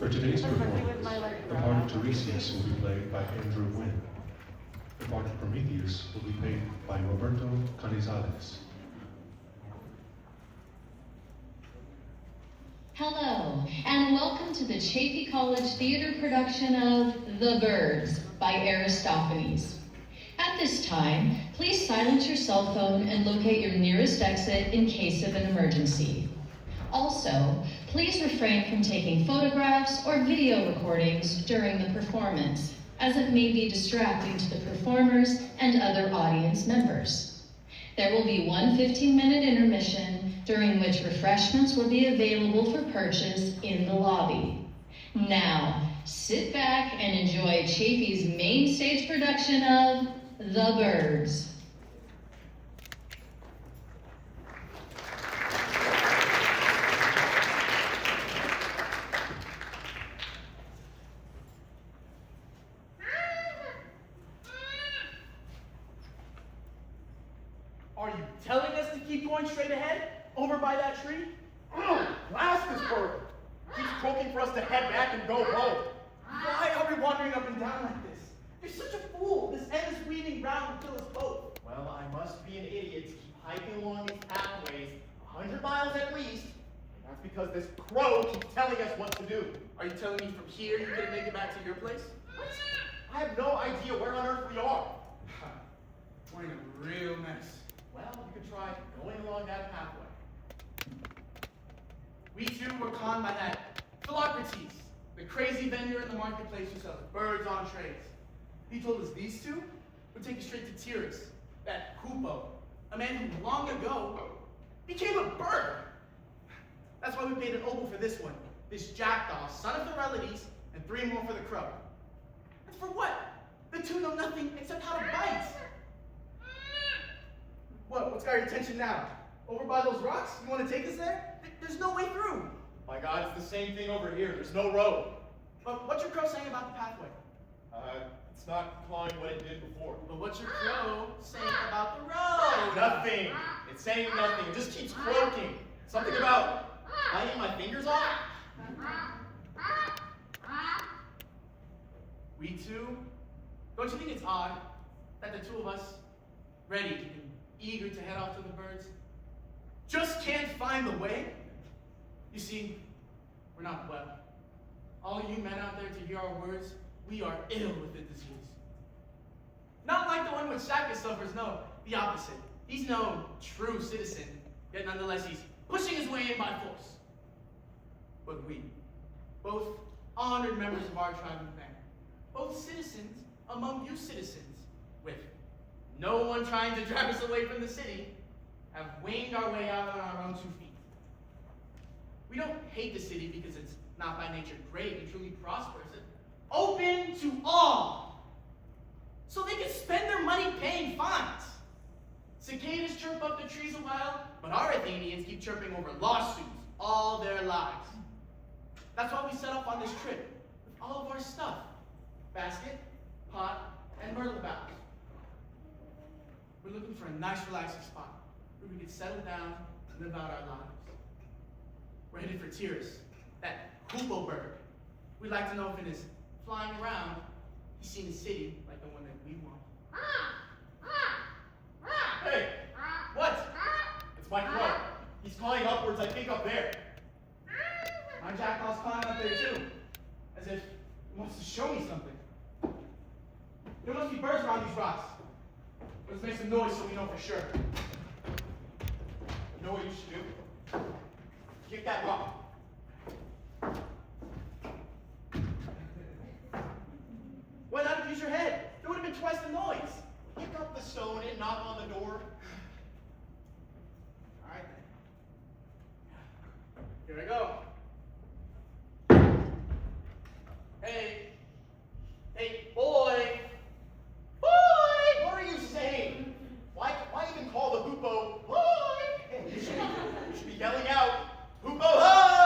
For today's performance, the part of Tereus will be played by Andrew Wynn. The part of Prometheus will be played by Roberto Canizales. Hello, and welcome to the Chaffey College Theater production of The Birds by Aristophanes. At this time, please silence your cell phone and locate your nearest exit in case of an emergency. Also, please refrain from taking photographs or video recordings during the performance, as it may be distracting to the performers and other audience members. There will be one 15-minute intermission, during which refreshments will be available for purchase in the lobby. Now, sit back and enjoy Chaffey's main stage production of The Birds. Are you telling us to keep going straight ahead, over by that tree? Blast this bird! Keeps croaking for us to head back and go home. Why are we wandering up and down like this? You're such a fool. This endless weaving round will kill us both. Well, I must be an idiot to keep hiking along these pathways, 100 miles at least. And that's because this crow keeps telling us what to do. Are you telling me from here you couldn't make it back to your place? What? I have no idea where on earth we are. We're in a real mess. Well, you could try going along that pathway. We too were conned by that Philocrates, the crazy vendor in the marketplace who sells birds on trays. He told us these two would take us straight to Tereus, that hoopoe, a man who long ago became a bird. That's why we paid an oboe for this one, this jackdaw, son of Thorelides, and 3 more for the crow. And for what? The two know nothing except how to bite. What's got your attention now? Over by those rocks? You want to take us there? There's no way through. My God, it's the same thing over here. There's no road. But what's your crow saying about the pathway? It's not clawing what it did before. But what's your crow saying about the road? Nothing. It's saying nothing. It just keeps croaking. Something about biting my fingers off. We two? Don't you think it's odd that the two of us, ready and eager to head off to the birds, just can't find the way? You see, we're not well. All you men out there to hear our words, we are ill with the disease. Not like the one which Chaffey suffers, no, the opposite. He's no true citizen, yet nonetheless he's pushing his way in by force. But we, both honored members of our tribe and family, both citizens among you citizens, with no one trying to drag us away from the city, have winged our way out on our own 2 feet. We don't hate the city because it's not by nature great and truly prosperous. It's open to all, so they can spend their money paying fines. Cicadas chirp up the trees a while, but our Athenians keep chirping over lawsuits all their lives. That's why we set off on this trip with all of our stuff: basket, pot, and myrtle boughs. We're looking for a nice relaxing spot where we could settle down and live out our lives. We're headed for Tereus, that hoopoe bird. We'd like to know if in his flying around, he's seen a city like the one that we want. Hey! What? It's my crow. He's calling upwards, I think up there. My jackdaw's climbing up there too, as if he wants to show me something. There must be birds around these rocks. Let's make some noise so we know for sure. You know what you should do? Kick that rock. Why not use your head? It would have been twice the noise. Pick up the stone and knock on the door. All right then. Here I go. Hey. Hey, boy. Boy! What are you saying? Why even call the hoopoe boy? You should be yelling out, hoopoe ho!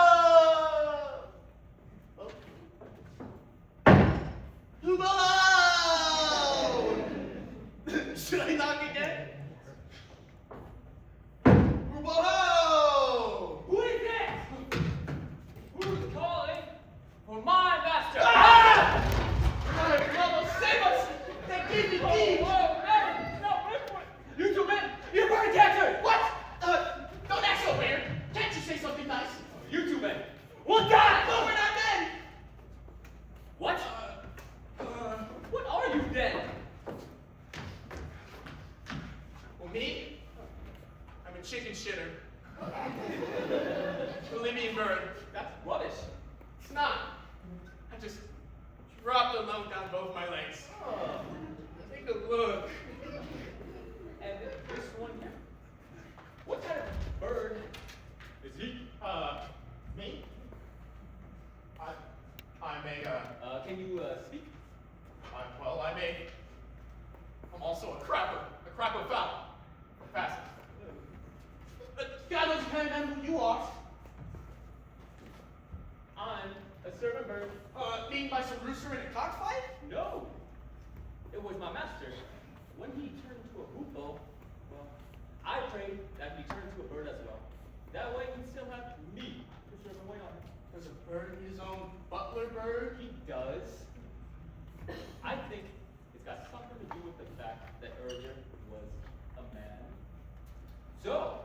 chicken shitter. Bolivian bird. That's rubbish. It's not. I just dropped a load down both my legs. Oh. Take a look. And this one here? What kind of bird is he? Me? I'm a, can you, speak? Well, I'm also a crapper fowl. Fast. God knows kind of man who you are. I'm a servant bird. Being by some rooster in a cockfight? No. It was my master. When he turned into a buffalo, well, I prayed that he turned into a bird as well. That way we still have me to serve and wait on him. Does a bird his own butler bird? He does. I think it's got something to do with the fact that earlier he was a man. So,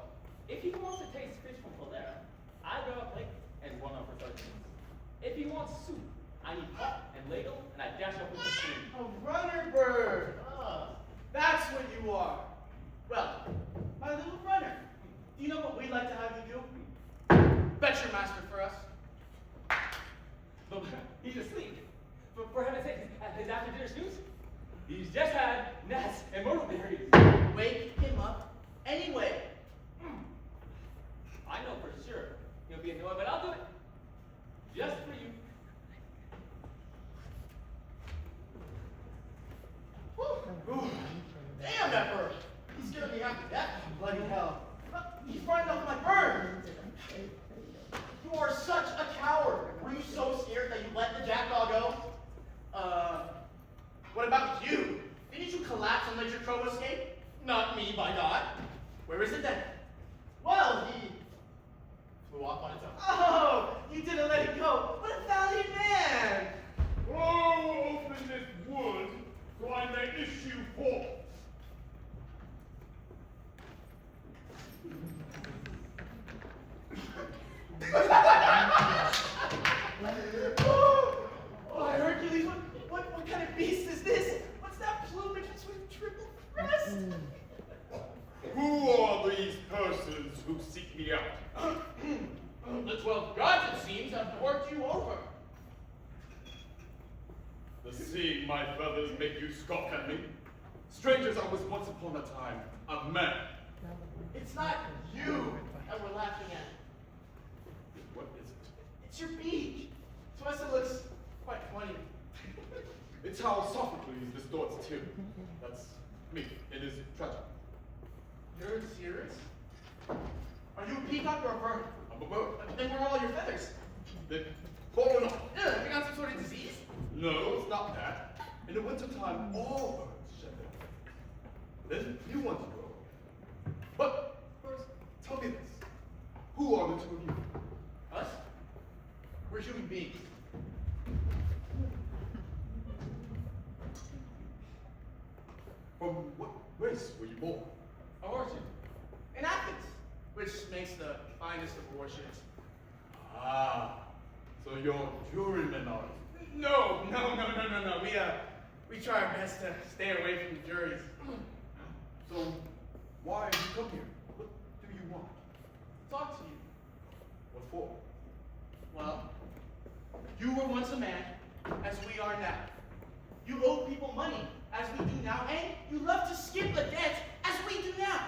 if he wants to taste fish from Palermo, I grab a plate and run off for sardines. If he wants soup, I need pot and ladle and I dash up with the spoon. A runner bird. That's what you are. Well, my little runner. Do you know what we'd like to have you do? Fetch your master for us. But he's asleep. For heaven's sake, his after dinner snooze? He's just had gnats and myrtle berries. Wake him up anyway. I know for sure he'll be annoyed, but I'll do it. Just for you. Ooh. Damn that bird. He scared me half to death. Bloody hell. He's running off my bird. You are such a coward. Were you so scared that you let the jackdaw go? What about you? Didn't you collapse and let your crow escape? Not me, by God. Where is it then? Well, he flew off on its own. Oh, you didn't let it go. What a valiant man. Oh, open this wood, so I may issue forth. Oh, Hercules, what kind of beast is this? What's that plumage between triple crest? Who are these persons who seek me out? The 12 gods, it seems, have worked you over. Does seeing my feathers make you scoff at me? Strangers, I was once upon a time a man. It's not you that we're laughing at. What is it? It's your beak. To us, it looks quite funny. It's how Sophocles distorts too. That's me. It is tragic. You're serious? Are you a peacock or a bird? I'm a bird. Then where are all your feathers? They've fallen off. Have you got some sort of disease? No, it's not that. In the wintertime, all birds shed their feathers. Then new ones grow. But first, tell me this. Who are the two of you? Us? We're human beings. From what race were you born? Origin. In Athens, which makes the finest of warships. Ah, so you're jurymen are you? No. We try our best to stay away from the juries. So why have you come here? What do you want? Talk to you. What for? Well, you were once a man, as we are now. You owe people money, as we do now, and you love to skip a debt, as we do now.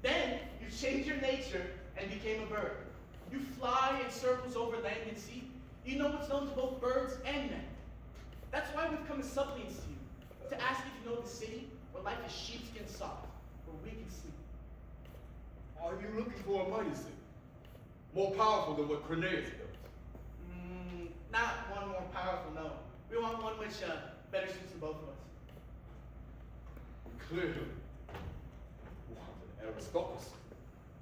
Then you changed your nature and became a bird. You fly in circles over land and sea. You know what's known to both birds and men. That's why we've come as suppliants to you, to ask if you know the city where life is sheepskin soft, where we can sleep. Are you looking for a mighty city? More powerful than what Tereus built? Not one more powerful, no. We want one which better suits the both of us. Clearly. Want an Aristophanes?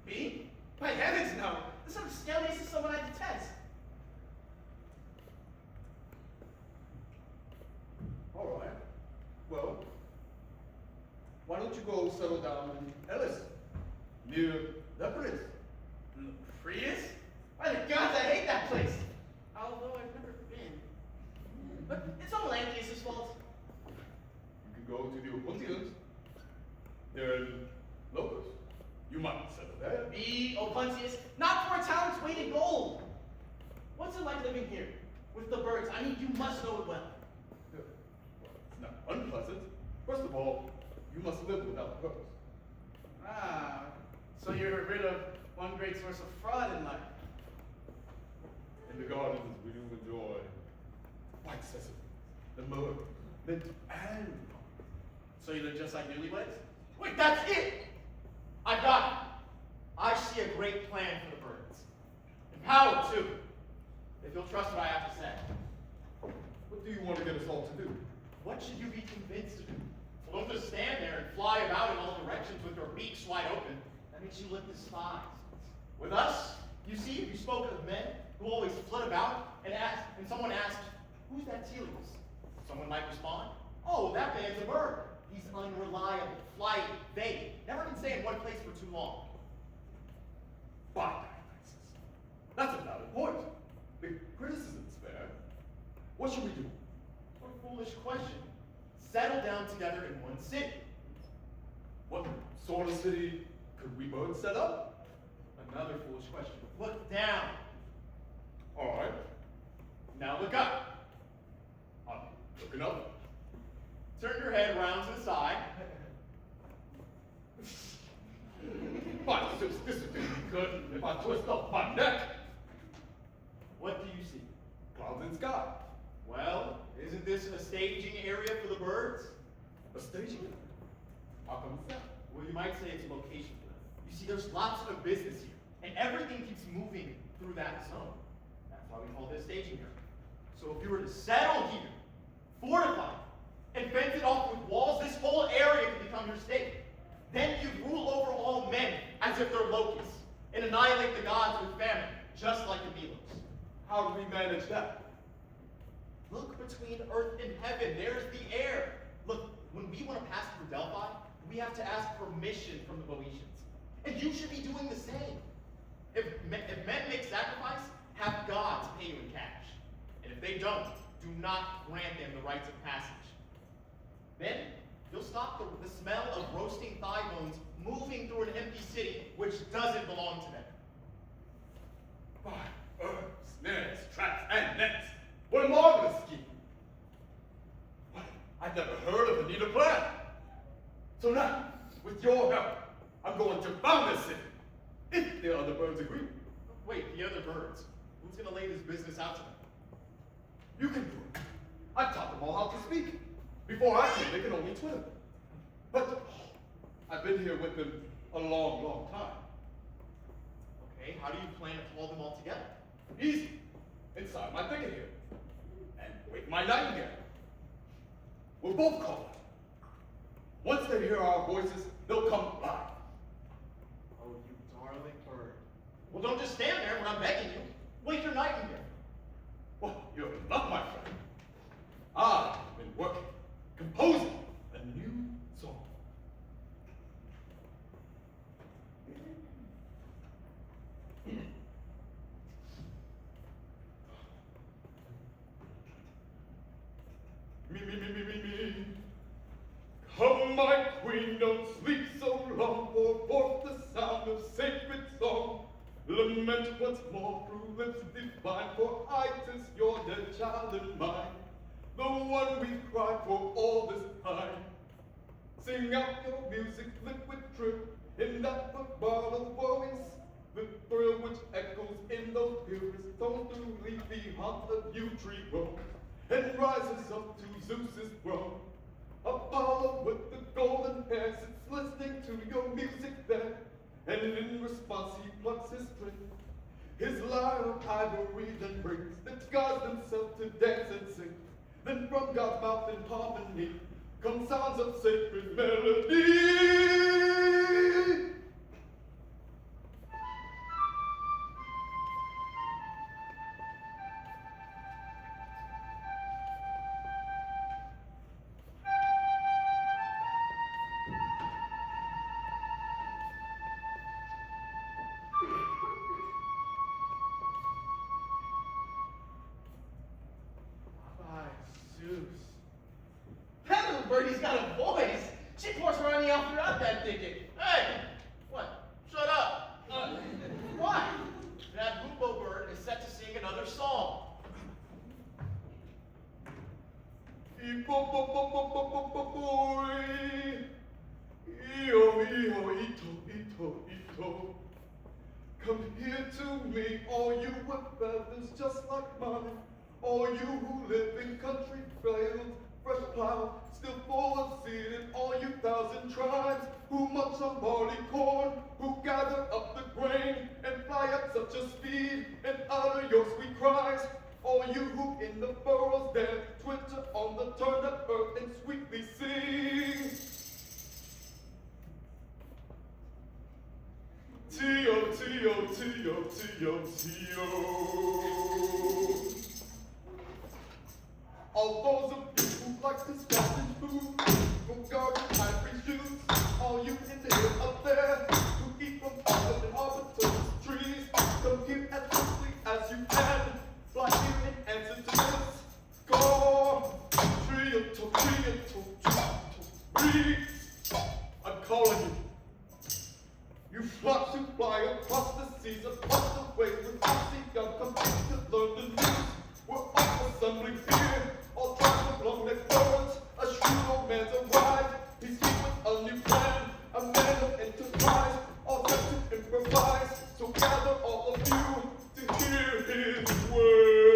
Me? By heavens, no. The sort of scaliness is someone I detest. All right. Well, why don't you go settle down in Elis, near Lepris? Prius? By the gods, I hate that place. Although I've never been. But it's not Lantheus' fault. You can go to the Opuntians. They're in might settle there. Me, Opuntius, not for a talent's weight in gold. What's it like living here with the birds? I mean, you must know it well. It's not unpleasant. First of all, you must live without birds. Ah, so you're rid of one great source of fraud in life. In the gardens, we do enjoy white sesame, the myrrh, mint, and So you look just like newlyweds? Wait, that's it! I've got it. I see a great plan for the birds. And power, too. If you'll trust what I have to say. what do you want to get us all to do? What should you be convinced to do? Well, don't just stand there and fly about in all directions with your beaks wide open. That makes you look despised. With us, you see, if you spoke of men who always flit about and someone asked, who's that Tereus? Someone might respond, oh, that man's a bird. He's unreliable, flighty, vague, never can stay in one place for too long. By Dionysus. That's a valid point. The criticism's fair. What should we do? What a foolish question. Settle down together in one city. What sort of city could we both set up? Another foolish question. Look down. All right. Now look up. I'm looking up. Turn your head around to the side. By Zeus, this would be good if I twist up my neck. What do you see? Clouds and sky. Well, isn't this a staging area for the birds? A staging area. How come it's that? Well, you might say it's a location for them. You see, there's lots of business here, and everything keeps moving through that zone. That's why we call this staging area. So if you were to settle here, fortify it, and fence it off with walls, this whole area could become your state. Then you'd rule over all men as if they're locusts, and annihilate the gods with famine, just like the Milos. How do we manage that? Look between earth and heaven. There's the air. Look, when we want to pass through Delphi, we have to ask permission from the Boeotians. And you should be doing the same. If men make sacrifice, have gods pay you in cash. And if they don't, do not grant them the rites of passage. Then you'll stop the smell of roasting thigh bones moving through an empty city which doesn't belong to them. By herbs, snares, traps, and nets. What a marvelous scheme. Why, I'd never heard of the need of plan. So now, with your help, I'm going to found this city. If the other birds agree. Wait, the other birds? Who's going to lay this business out to them? You can do it. I've taught them all how to speak. Before I came, they could only twitter. But I've been here with them a long, long time. Okay, how do you plan to call them all together? Easy. Inside my thicket here. And wake my nightingale. We'll both call them. Once they hear our voices, they'll come flying. Oh, you darling bird. Well, don't just stand there when I'm begging you. Wake your nightingale. Well, you're in luck, my friend. I've been working, composing a new song. Me. Come, my queen, don't sleep so long, pour forth the sound of sacred song. Lament once more through lips divine, for Itis, your dead child and mine, the one we've cried for all this time. Sing out your music, liquid trip, in that vibrato voice, the thrill which echoes in those purest tones to leave the haunt of yew tree grown, and rises up to Zeus's throne. Apollo with the golden hair sits listening to your music there, and in response he plucks his string. His lyre of ivory then brings the gods themselves to dance and sing. Then from God's mouth in harmony come sounds of sacred melody. By Zeus. That little birdie's got a voice. She pours her honey out throughout that thicket. Hey, told. Come here to me, all you with feathers just like mine. All you who live in country fields, fresh plowed, still full of seed, and all you 1,000 tribes who munch on barley corn, who gather up the grain and fly at such a speed and utter your sweet cries. All you who in the furrows dare twitter on the turned up earth and sweetly sing. Tio, tio, tio, tio, tio. All those of you who like to scratch and food, from garden ivory shoots, all you in the hill up there, who eat from olive and arbutus trees, come here as quickly as you can, fly here in answer to this. Go, trio, trio, trio, I'm calling you. You flock to fly across the seas, across the waves, with the young come to learn the news. We're all assembling here, all trying to blow their words. A shrewd old man's arrived, he's here with a new plan, a man of enterprise, all set to improvise. So gather all of you to hear his words.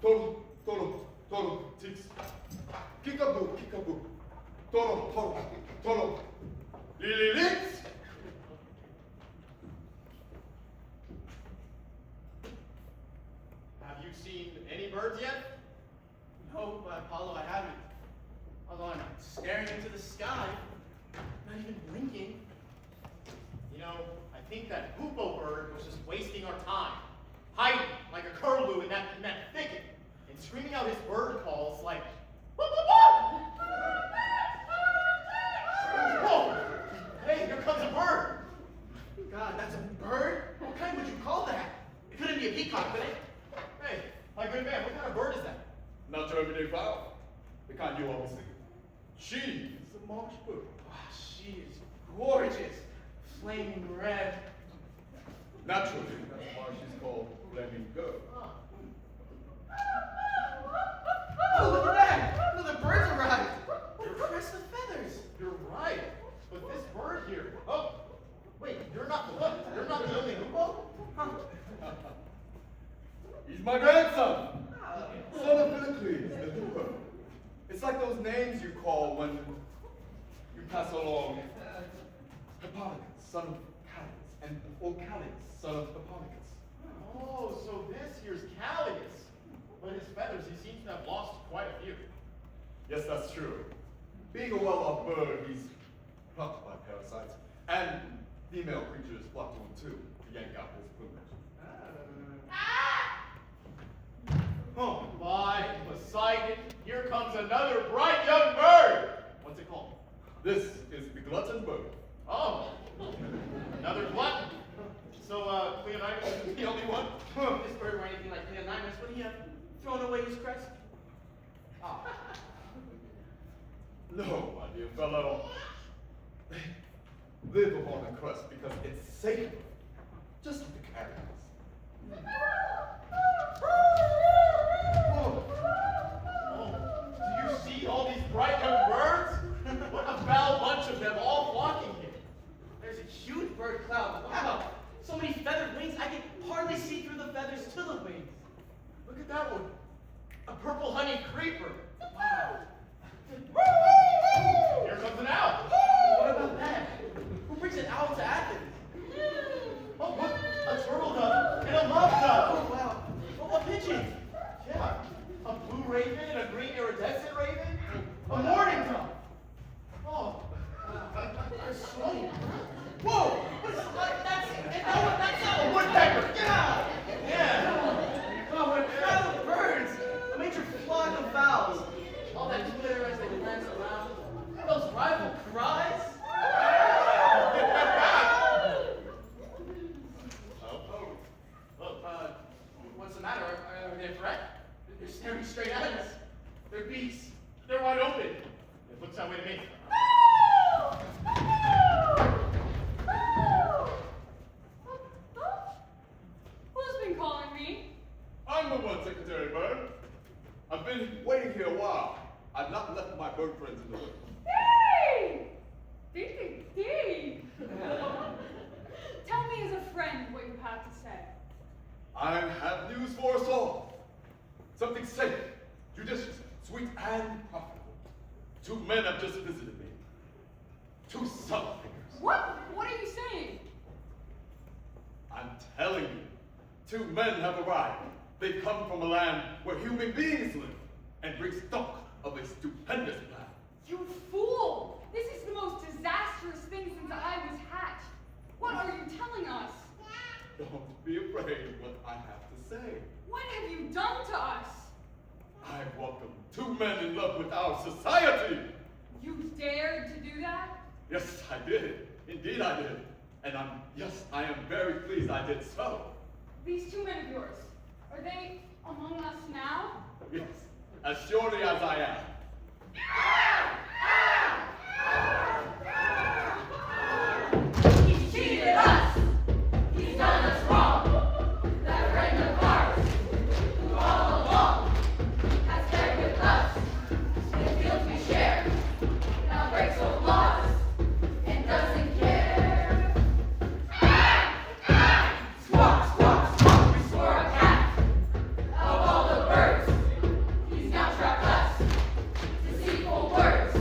Toro, toro, toro, tix. Kickaboo, kickaboo. Toro, toro, toro. Lili, litz. Have you seen any birds yet? No, Apollo, I haven't. Although I'm staring into the sky, not even blinking. You know, I think that hoopoe bird was just wasting our time, hiding like a curlew in that thicket, and screaming out his bird calls like, whoop, whoop, whoop! Whoa! Hey, here comes a bird! God, that's a bird? What kind would you call that? It couldn't be a peacock, could it? Hey, my good man, what kind of bird is that? Not your everyday fowl. The kind you always see. She's a marsh bird. Oh, she is gorgeous. Flaming red. Naturally, that's why she's called Flamingo. Oh, look at that! Look, the birds arrived. They're pressed with feathers. You're right, but this bird here, oh, wait, you're not the only hoopoe? Huh. He's my grandson, son of Philocles, the hoopoe. It's like those names you call when you pass along Hippolytus, son of Callias, and Callias, son of Hippolytus. Oh, so this here's Callias. But his feathers, he seems to have lost quite a few. Yes, that's true. Being a well-off bird, he's plucked by parasites, and female creatures flock to him too, to yank out his plumage. Oh, by Poseidon, here comes another bright young bird. What's it called? This is the glutton bird. Oh, another glutton. So, Leonidas is the only one? If this bird were anything like Leonidas, would he have thrown away his crest? Ah. No, my dear fellow. They live upon the crest because it's sacred, just like the carriers. Oh, do you see all these bright young birds? What a foul bunch of them all flocking here. There's a huge bird cloud. Wow! So many feathered wings, I can hardly see through the feathers to the wings. Look at that one. A purple honey creeper. Wow. Here comes an owl. What about that? Who brings an owl to Athens? Oh, look, a turtle dove and a love dove. Oh, wow. Oh, a pigeon. Yeah, a blue raven and a green iridescent raven. A mourning dove. Oh, They're swimming. whoa! That's not a woodpecker. Yeah. Yeah. Oh, what a crowd of birds. A major flock of fowls. All that glitter as they glance around. Those rival cries. What's the matter? Are they a threat? They're staring straight at us. Their beaks, they're wide open. It looks that way to me. Who's been calling me? I'm the one, Secretary Bird. I've been waiting here a while. I've not left my bird friends in the woods. Hey! Do Two suckers. What? What are you saying? I'm telling you, two men have arrived. They've come from a land where human beings live and bring stock of a stupendous plan. You fool! This is the most disastrous thing since I was hatched. What are you telling us? Don't be afraid of what I have to say. What have you done to us? I've welcomed two men in love with our society. You dared to do that? Yes, I did. Indeed I did. And I am very pleased I did so. These two men of yours, are they among us now? Yes, as surely as I am. He's cheated us. He's done us wrong. That friend of ours, who all along has fared with us in fields we share, now breaks old laws and doesn't care. Squawk, squawk, squawk, we swore a cat. Of all the birds, he's now trapped us. Deceitful words,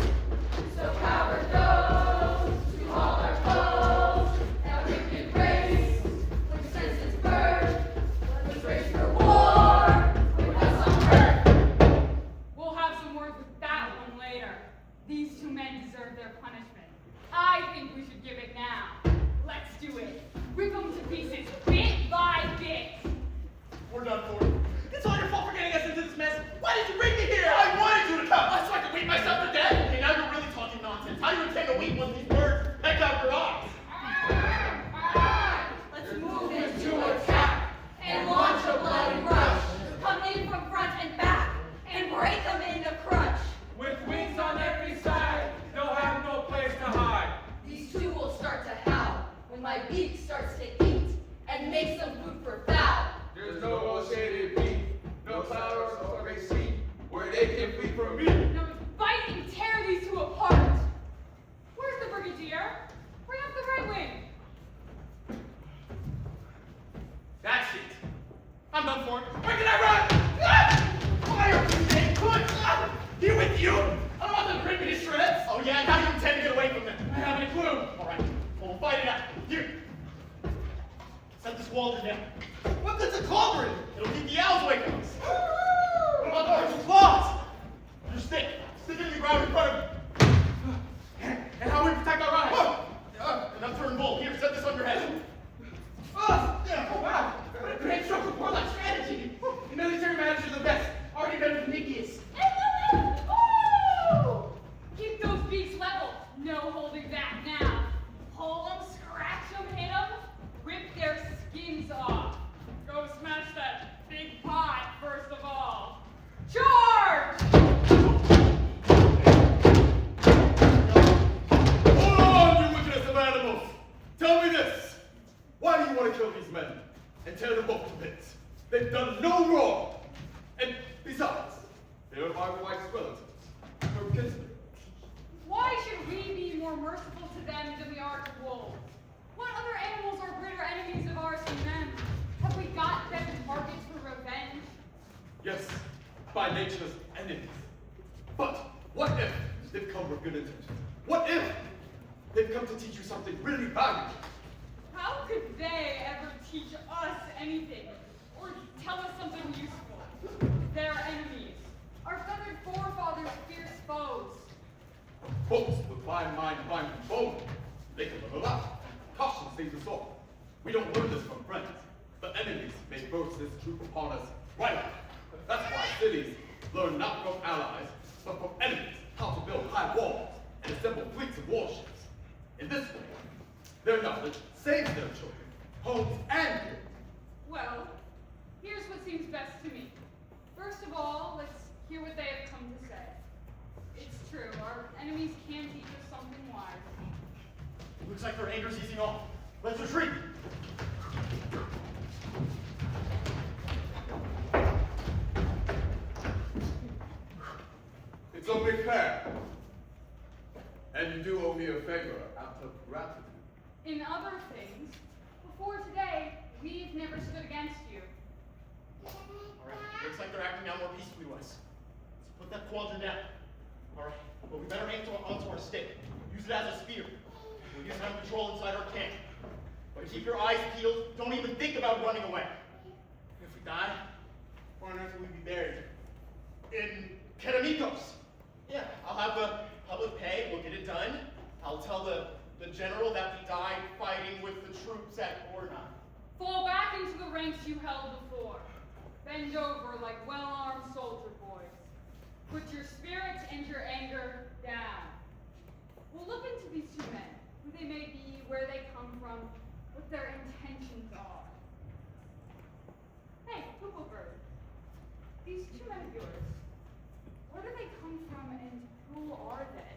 so coward those who call our foes. That wicked race, which since its birth was raised for war with us on earth. We'll have some words with that one later. These two men deserve their punishment. I think we should give it now. Let's do it. Rip them to pieces, bit by bit. We're done for. It's all your fault for getting us into this mess. Why did you bring me here? I wanted you to come. So I could weep myself to death. Okay, now you're really talking nonsense. How you intend to weep when these birds peck out your eyes? Let's move into attack and launch a bloody rush. Come in from front and back and break them in the crunch. With wings on every side, they'll have no place to hide. These two will start to howl when my beak starts to eat and makes them food for fowl. There's no more shaded beat, no clouds or a sea, where they can flee from me. Now fight and tear these two apart. Where's the brigadier? Bring up the right wing. That's it. I'm done for. Where can I run? Ah! Why are you saying good? Ah! Here with you? I don't want them to rip me to shreds. Oh yeah, how do you intend to get away from them? I haven't a clue. All right, well, we'll fight it out. Here. Set this wall down. What good's a culvert? It'll keep the owls away from us. What about the horse's claws? Your stick. Stick it in the ground in front of me. And how we protect our eyes? An upturned bull. Here, set this on your head. Oh, wow. What a great stroke of warlike strategy. The military managers are the best. Already better than Nikias. Woo! Keep those beaks level. No holding back now. Pull them, scratch them, hit them, rip their skins off. Go smash that big pot first of all. Charge! Hold on, you wickedest of animals! Tell me this! Why do you want to kill these men and tear them both to bits? They've done no wrong! And besides, they are my wife's relatives, her kinsmen. Why should we be more merciful to them than we are to wolves? What other animals are greater enemies of ours than them? Have we got them targets for revenge? Yes, by nature's enemies. But what if they've come with good intentions? What if they've come to teach you something really valuable? How could they ever teach us anything? Or tell us something useful? They're enemies. Our feathered forefathers' fierce foes. Folks with fine mind find them bold. They can learn a lot. Caution saves us all. We don't learn this from friends. The enemies may burst this truth upon us right away. That's why cities learn not from allies, but from enemies how to build high walls and assemble fleets of warships. In this way, their knowledge saves their children, homes, and kids. Well, here's what seems best to me. First of all, let's hear what they have come to say. It's true, our enemies can teach us something wise. Looks like their anger's easing off. Let's retreat. It's only fair. And you do owe me a favor out of gratitude. In other things, before today, we've never stood against you. All right, looks like they're acting out more peacefully to us. Let's put that quadrant down. All right, but we better aim onto our stick. Use it as a spear. you'll use them patrol inside our camp. But keep your eyes peeled. Don't even think about running away. If we die, where on earth will we be buried? In Keramikos. Yeah, I'll have the public pay. We'll get it done. I'll tell the general that we died fighting with the troops at Orna. Fall back into the ranks you held before. Bend over like well-armed soldier boys. Put your spirit and your anger down. We'll look into these two men, who they may be, where they come from, what their intentions are. Hey, Purple Bird, these two men of yours, where do they come from and who are they?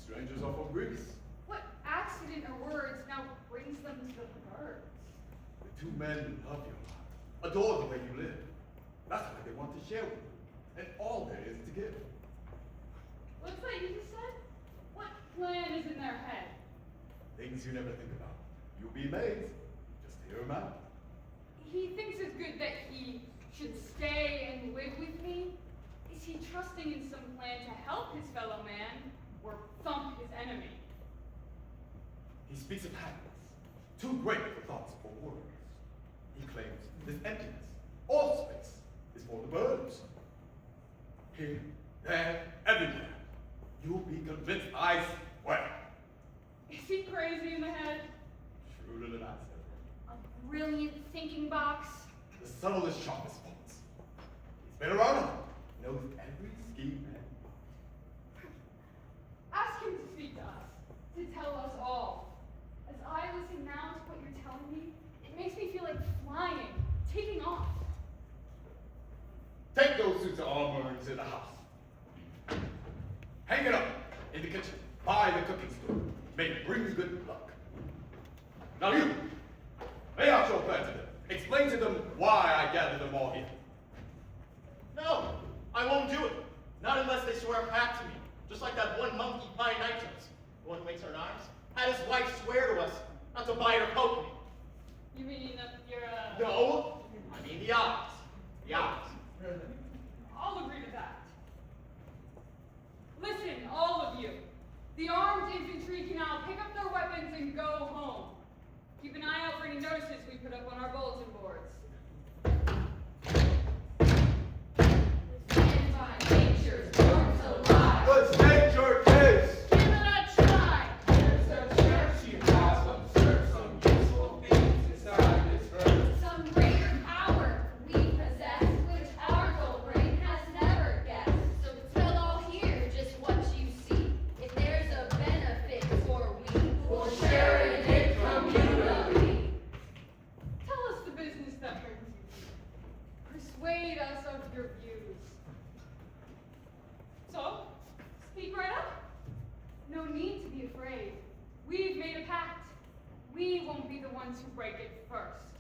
Strangers are from Greece. What accident or words now brings them to the birds? The two men love your lot, adore the way you live. That's why they want to share with you, and all there is to give. What's that you just said? What plan is in their head? Things you never think about. You'll be amazed. Just hear them out. He thinks it's good that he should stay and live with me? Is he trusting in some plan to help his fellow man or thump his enemy? He speaks of happiness, too great for thoughts or words. He claims this emptiness, all space, is for the birds. Here, there, everywhere. You'll be convinced, I swear. Is he crazy in the head? Shrewder than I said. A brilliant thinking box? The subtlest, sharpest thoughts. He's been around, knows every scheme and Ask him to speak to us, to tell us all. As I listen now to what you're telling me, it makes me feel like flying, taking off. take those suits of armor into the house. Hang it up in the kitchen by the cooking stove. May it bring good luck. Now you, lay out your plan to them. Explain to them why I gathered them all here. No, I won't do it. Not unless they swear a pact to me. Just like that one monkey by Nitros, the one who makes our knives, had his wife swear to us not to bite or poke me. You mean you're No, I mean the eyes. The eyes. I'll agree to that. Listen, all of you. The armed infantry can now pick up their weapons and go home. Keep an eye out for any notices we put up on our bulletin boards. Stand by nature's born to lie. But state your case. Give it a try. There's a chance you have observed some useful things inside this earth. Some greater power we possess, which our dull brain has never guessed. So tell all here just what you see. If there's a benefit for we, we'll share in it communally. Tell us the business that brings you here. Persuade us of your views. So, speak right up. No need to be afraid. We've made a pact. We won't be the ones who break it first.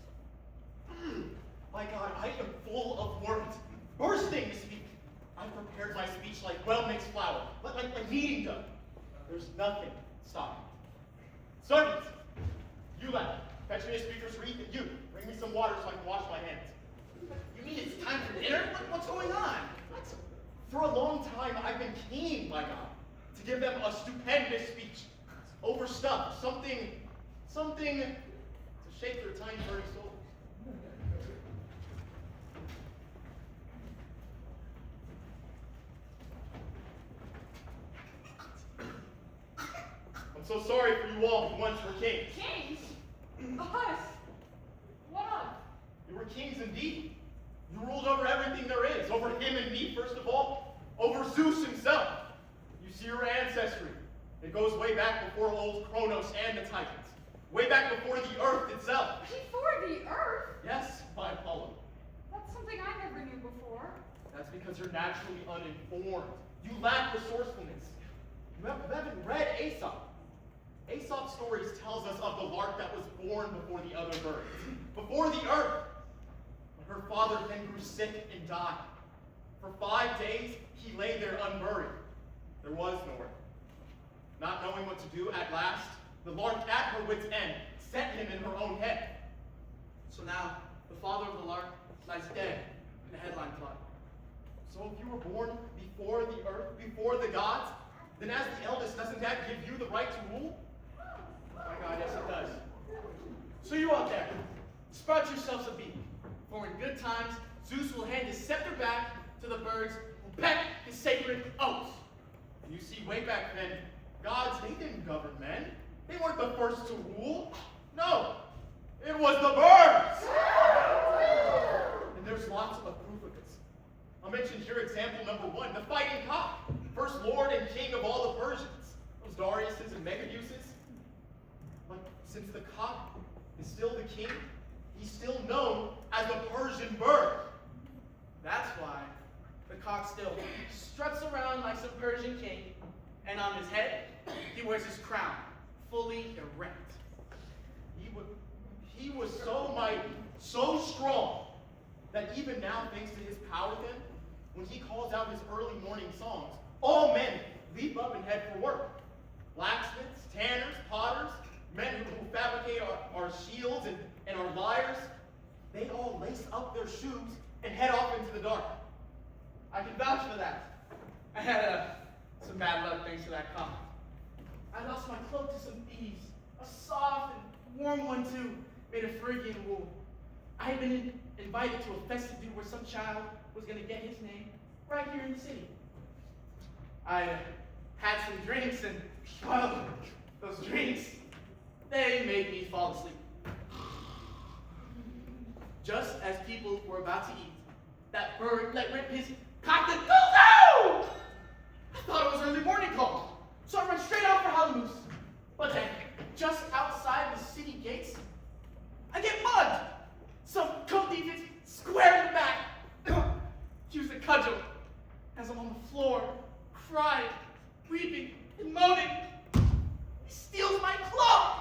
My God, I am full of words, bursting to speak. I've prepared my speech like well-mixed flour, like kneading dough. There's nothing stopping me. Servants, you lad, fetch me a speaker's wreath, and you, bring me some water so I can wash my hands. You mean it's time for dinner? What's going on? What? For a long time, I've been keen, my God, to give them a stupendous speech, overstuffed, something to shake their tiny burning souls. I'm so sorry for you all who once were kings. Kings? Us? What of? You were kings indeed. You ruled over everything there is, over him and me, first of all, over Zeus himself. You see your ancestry. It goes way back before old Kronos and the Titans. Way back before the earth itself. Before the earth? Yes, my Apollo. That's something I never knew before. That's because you're naturally uninformed. You lack resourcefulness. You haven't read Aesop. Aesop's stories tells us of the lark that was born before the other birds, before the earth. But her father then grew sick and died. For 5 days, he lay there unburied. There was no earth. Not knowing what to do, at last, the lark at her wit's end set him in her own head. So now, the father of the lark lies dead in the headline plot. So if you were born before the earth, before the gods, then as the eldest, doesn't that give you the right to rule? Sprout yourselves a beak, for in good times Zeus will hand his scepter back to the birds who peck his sacred oats. You see, way back then, gods, they didn't govern men. They weren't the first to rule. No, it was the birds. And there's lots of proof of this. I'll mention here example number 1, the fighting cock, first lord and king of all the Persians, those Dariuses and Megauses. But since the cock is still the king, he's still known as the Persian bird. That's why the cock still struts around like some Persian king, and on his head, he wears his crown, fully erect. He was so mighty, so strong, that even now, thanks to his power then, when he calls out his early morning songs, all men leap up and head for work. Blacksmiths, tanners, potters, men who fabricate our shields and our lyres, they all lace up their shoes and head off into the dark. I can vouch for that. I had some bad luck thanks to that cock. I lost my cloak to some thieves, a soft and warm one too, made of Phrygian wool. I had been invited to a festive do where some child was going to get his name right here in the city. I had some drinks, and well, those drinks, they made me fall asleep. Just as people were about to eat, that bird let rip his cock-a-doodle-doo! I thought it was early morning call, so I ran straight out for Halloween. But then, just outside the city gates, I get mugged. Some company gets square in the back. Use a cudgel as I'm on the floor, crying, weeping, and moaning. He steals my cloak.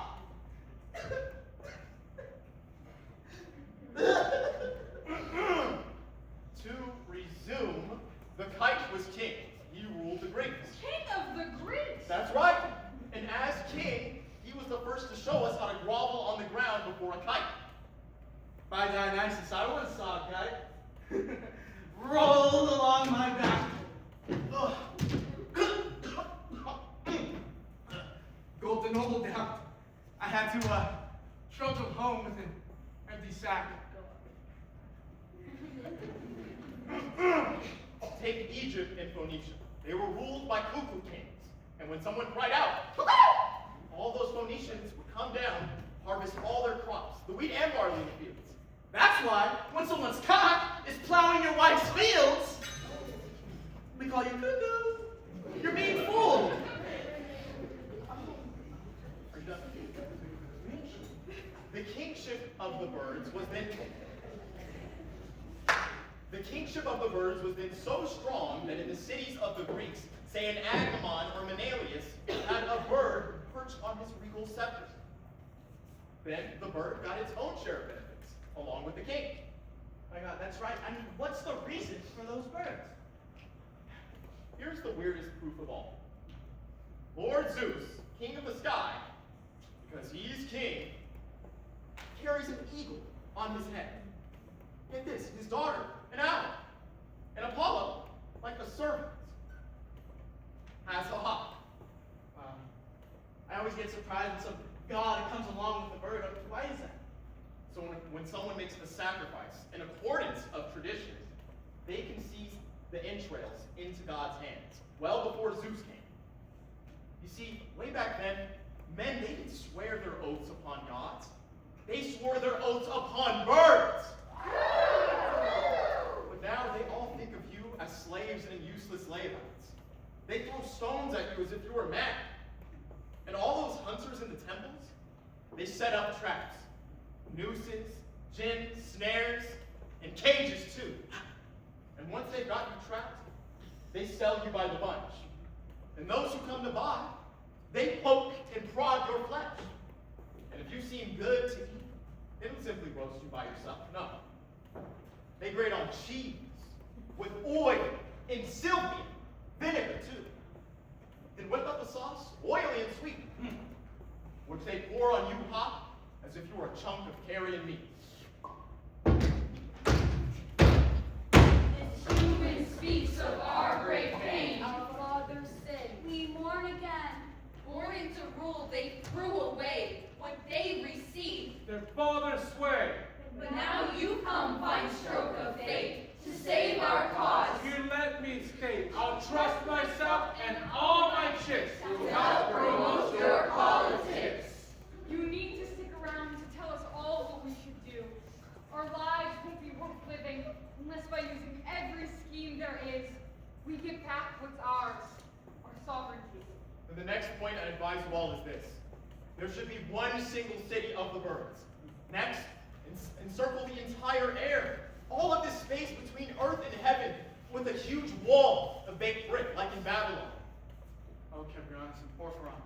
To resume, the kite was king. He ruled the Greeks. King of the Greeks? That's right. And as king, he was the first to show us how to grovel on the ground before a kite. By Dionysus, I once saw a kite rolled along my back. Golden noble down. I had to trudge him home with an empty sack. Take Egypt and Phoenicia. They were ruled by cuckoo kings. And when someone cried out, "Cuckoo!" all those Phoenicians would come down, harvest all their crops, the wheat and barley in the fields. That's why, when someone's cock is plowing your wife's fields, we call you cuckoo. You're being fooled. Are you done? The kingship of the birds was then so strong that in the cities of the Greeks, say in Agamemnon or Menelaus, had a bird perched on his regal scepter. Then the bird got its own share of benefits, along with the king. My God, that's right. I mean, what's the reason for those birds? Here's the weirdest proof of all. Lord Zeus, king of the sky, because he's king, carries an eagle on his head. Get this, his daughter, an owl, and Apollo, like a servant, has a hawk. I always get surprised when some god comes along with the bird. Why is that? So when someone makes a sacrifice in accordance of tradition, they can seize the entrails into God's hands, well before Zeus came. You see, way back then, men, they didn't swear their oaths upon gods. They swore their oaths upon birds. But now they all think of you as slaves and useless layabouts. They throw stones at you as if you were mad. And all those hunters in the temples, they set up traps. Nooses, gins, snares, and cages too. And once they've got you trapped, they sell you by the bunch. And those who come to buy, they poke and prod your flesh. And if you seem good to eat, they don't simply roast you by yourself, no. They grate on cheese, with oil, and sylvian, vinegar too. Then whip up a sauce, oily and sweet, which they pour on you hot, as if you were a chunk of carrion meat. This human speaks of our great pain. Our fathers say, We mourn again. Born into rule, they threw away what they received. Their fathers swear But now you come, fine stroke of fate, to save our cause. You let me escape. I'll trust myself and all my chicks To help promote your politics. You need to stick around to tell us all what we should do. Our lives won't be worth living unless by using every scheme there is, we get back what's ours, our sovereignty. And the next point I advise you all is this. There should be one single city of the birds. Next, encircle the entire air. All of this space between earth and heaven with a huge wall of baked brick like in Babylon. Oh, Cebrianus and Porphyron,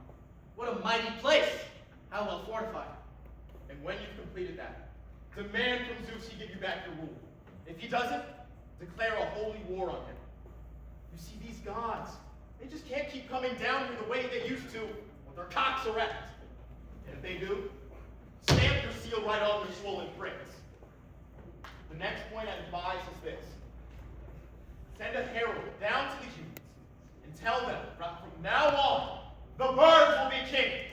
what a mighty place! How well fortified. And when you've completed that, demand from Zeus he give you back your rule. If he doesn't, declare a holy war on him. You see, these gods, they just can't keep coming down here the way they used to with their cocks erect. And if they do, stamp your seal right on their swollen pricks. The next point I advise is this. Send a herald down to the humans and tell them that from now on, the birds will be kings.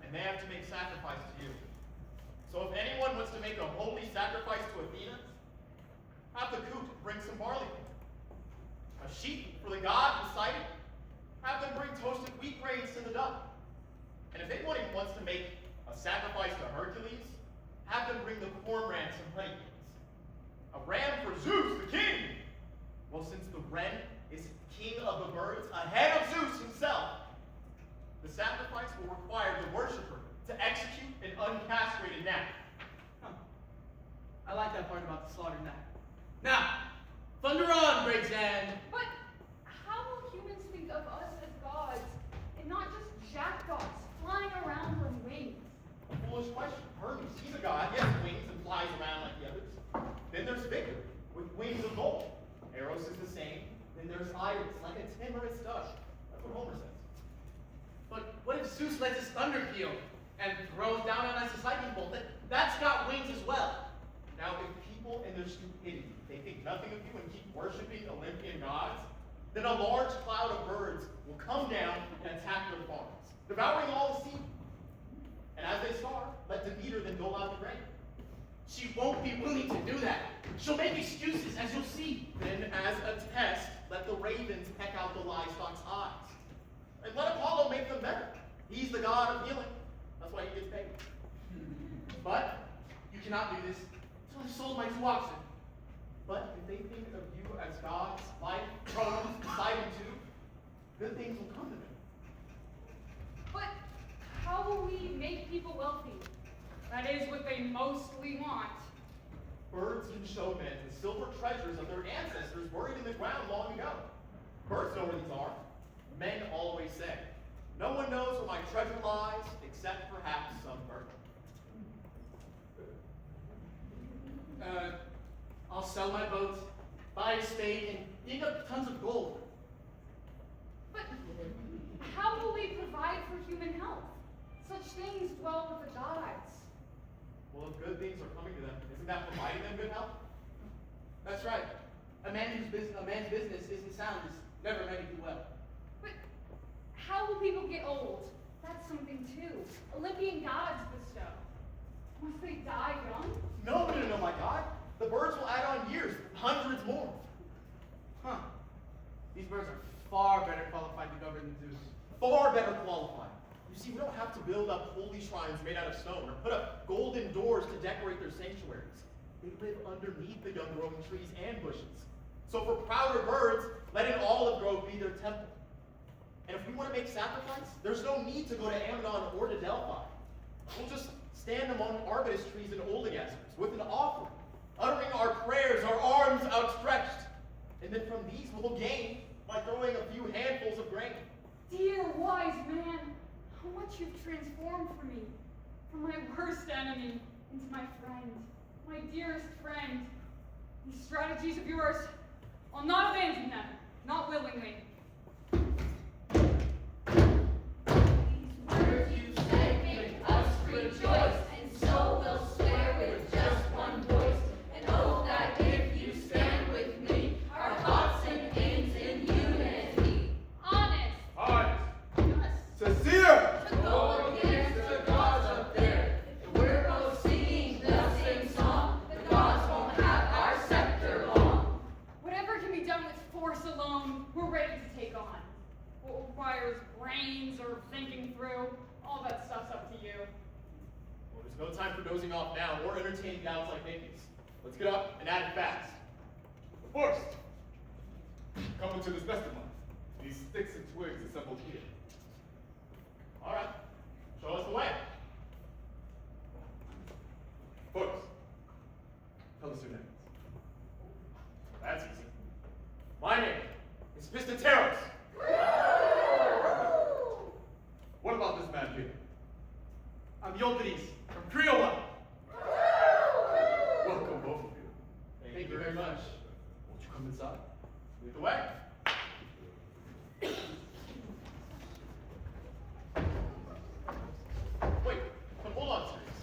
And they have to make sacrifices to you. So if anyone wants to make a holy sacrifice to Athena, have the coot bring some barley. A sheep for the god Poseidon, have them bring toasted wheat grains to the dove. And if anyone wants to make a sacrifice to Hercules, have them bring the cormorants and honeybees. A ram for Zeus, the king. Well, since the wren is king of the birds, ahead of Zeus himself, the sacrifice will require the worshiper to execute an uncastrated gnat. I like that part about the slaughtered gnat. Now, thunder on, great Zan. But how will humans think of us as gods and not just jackdaws flying around on wings? A foolish question. Hermes, he's a god. He has wings and flies around like the others. Then there's Victor, with wings of gold. Eros is the same. Then there's Iris, like a timorous dove. That's what Homer says. But what if Zeus lets his thunder peal and throws down on us a lightning bolt? That's got wings as well. Now, if people in their stupidity, they think nothing of you and keep worshiping Olympian gods, then a large cloud of birds will come down and attack their farms, devouring all the seed. And as they starve, let Demeter then dole out the grain. She won't be willing to do that. She'll make excuses, as you'll see. Then, as a test, let the ravens peck out the livestock's eyes. And let Apollo make them better. He's the god of healing. That's why he gets paid. But you cannot do this. So I sold my 2 oxen. But if they think of you as gods, like Cronos, Poseidon too, good things will come to them. But how will we make people wealthy? That is what they mostly want. Birds can show men the silver treasures of their ancestors buried in the ground long ago. Birds know where these are. Men always say, no one knows where my treasure lies except perhaps some bird. I'll sell my boat, buy a spade, and dig up tons of gold. But how will we provide for human health? Such things dwell with the gods. Well, if good things are coming to them, isn't that providing them good health? That's right. A man's business isn't sound is never meant to do well. But how will people get old? That's something too. Olympian gods bestow. Must they die young? No, my God. The birds will add on years, hundreds more. Huh. These birds are far better qualified to govern than Zeus. Far better qualified. You see, we don't have to build up holy shrines made out of stone or put up golden doors to decorate their sanctuaries. They live underneath the young growing trees and bushes. So for prouder birds, let an olive grove be their temple. And if we want to make sacrifice, there's no need to go to Amnon or to Delphi. We'll just stand among arbutus trees and oleanders with an offering, uttering our prayers, our arms outstretched. And then from these we'll gain by throwing a few handfuls of grain. Dear wise man, how much you've transformed for me, from my worst enemy into my friend, my dearest friend. These strategies of yours, I'll not abandon them, not willingly. These words you said make us rejoice, and so we'll swear with just one voice, and oath that if you stand with me, our thoughts and aims in unity. Honest. Honest. Just. Sincere. To go against the gods up there, if we're both brains or thinking through. All that stuff's up to you. Well, there's no time for dozing off now or entertaining doubts like Nikki's. Let's get up and add it fast. First, come into this nest of mine. These sticks and twigs assembled here. All right, show us the way. First, tell us your names. That's easy. My name is Mr. Tereus. What about this man here? I'm Euripides from Criolla. Welcome, both of you. Thank you very much. Won't you come inside? Lead the way. Wait, but hold on, Tereus.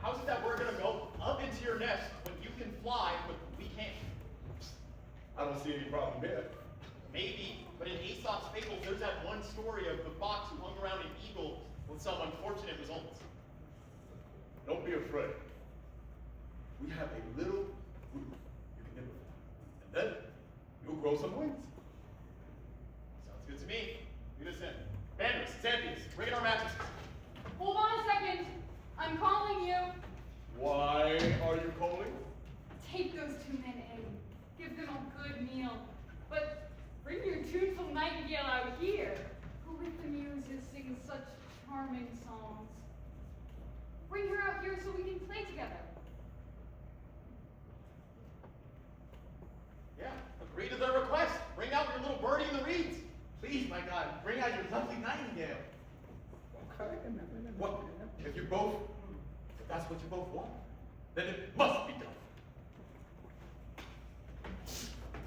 How's it that we're gonna go up into your nest when you can fly, but we can't? I don't see any problem here. Maybe, but in Aesop's fables, there's that one story of the fox who hung around an eagle with some unfortunate results. Don't be afraid. We have a little root you can nibble at, and then you'll grow some wings. Sounds good to me. Lead us in. Bandits, Xanthias, bring in our mattresses. Hold on a second. I'm calling you. Why are you calling? Take those two men in. Give them a good meal. But bring your tuneful nightingale out here, who with the muses sings such charming songs. Bring her out here so we can play together. Yeah, agree to their request. Bring out your little birdie in the reeds. Please, my God, bring out your lovely nightingale. Okay. What? If that's what you both want, then it must be done.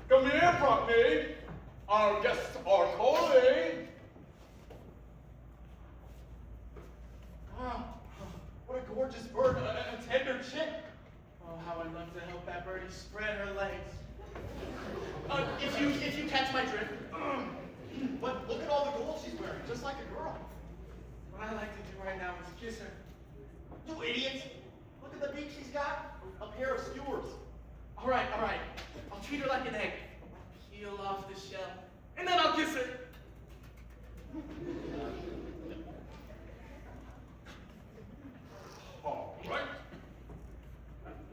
Come here, Prockney. Our guests are calling. Ah, what a gorgeous bird, a tender chick. Oh, how I'd love to help that birdie spread her legs. If you catch my drift. But look at all the gold she's wearing, just like a girl. What I like to do right now is kiss her. You idiot! Look at the beak she's got. A pair of skewers. All right. I'll treat her like an egg. Peel off the shell, and then I'll kiss her. All right.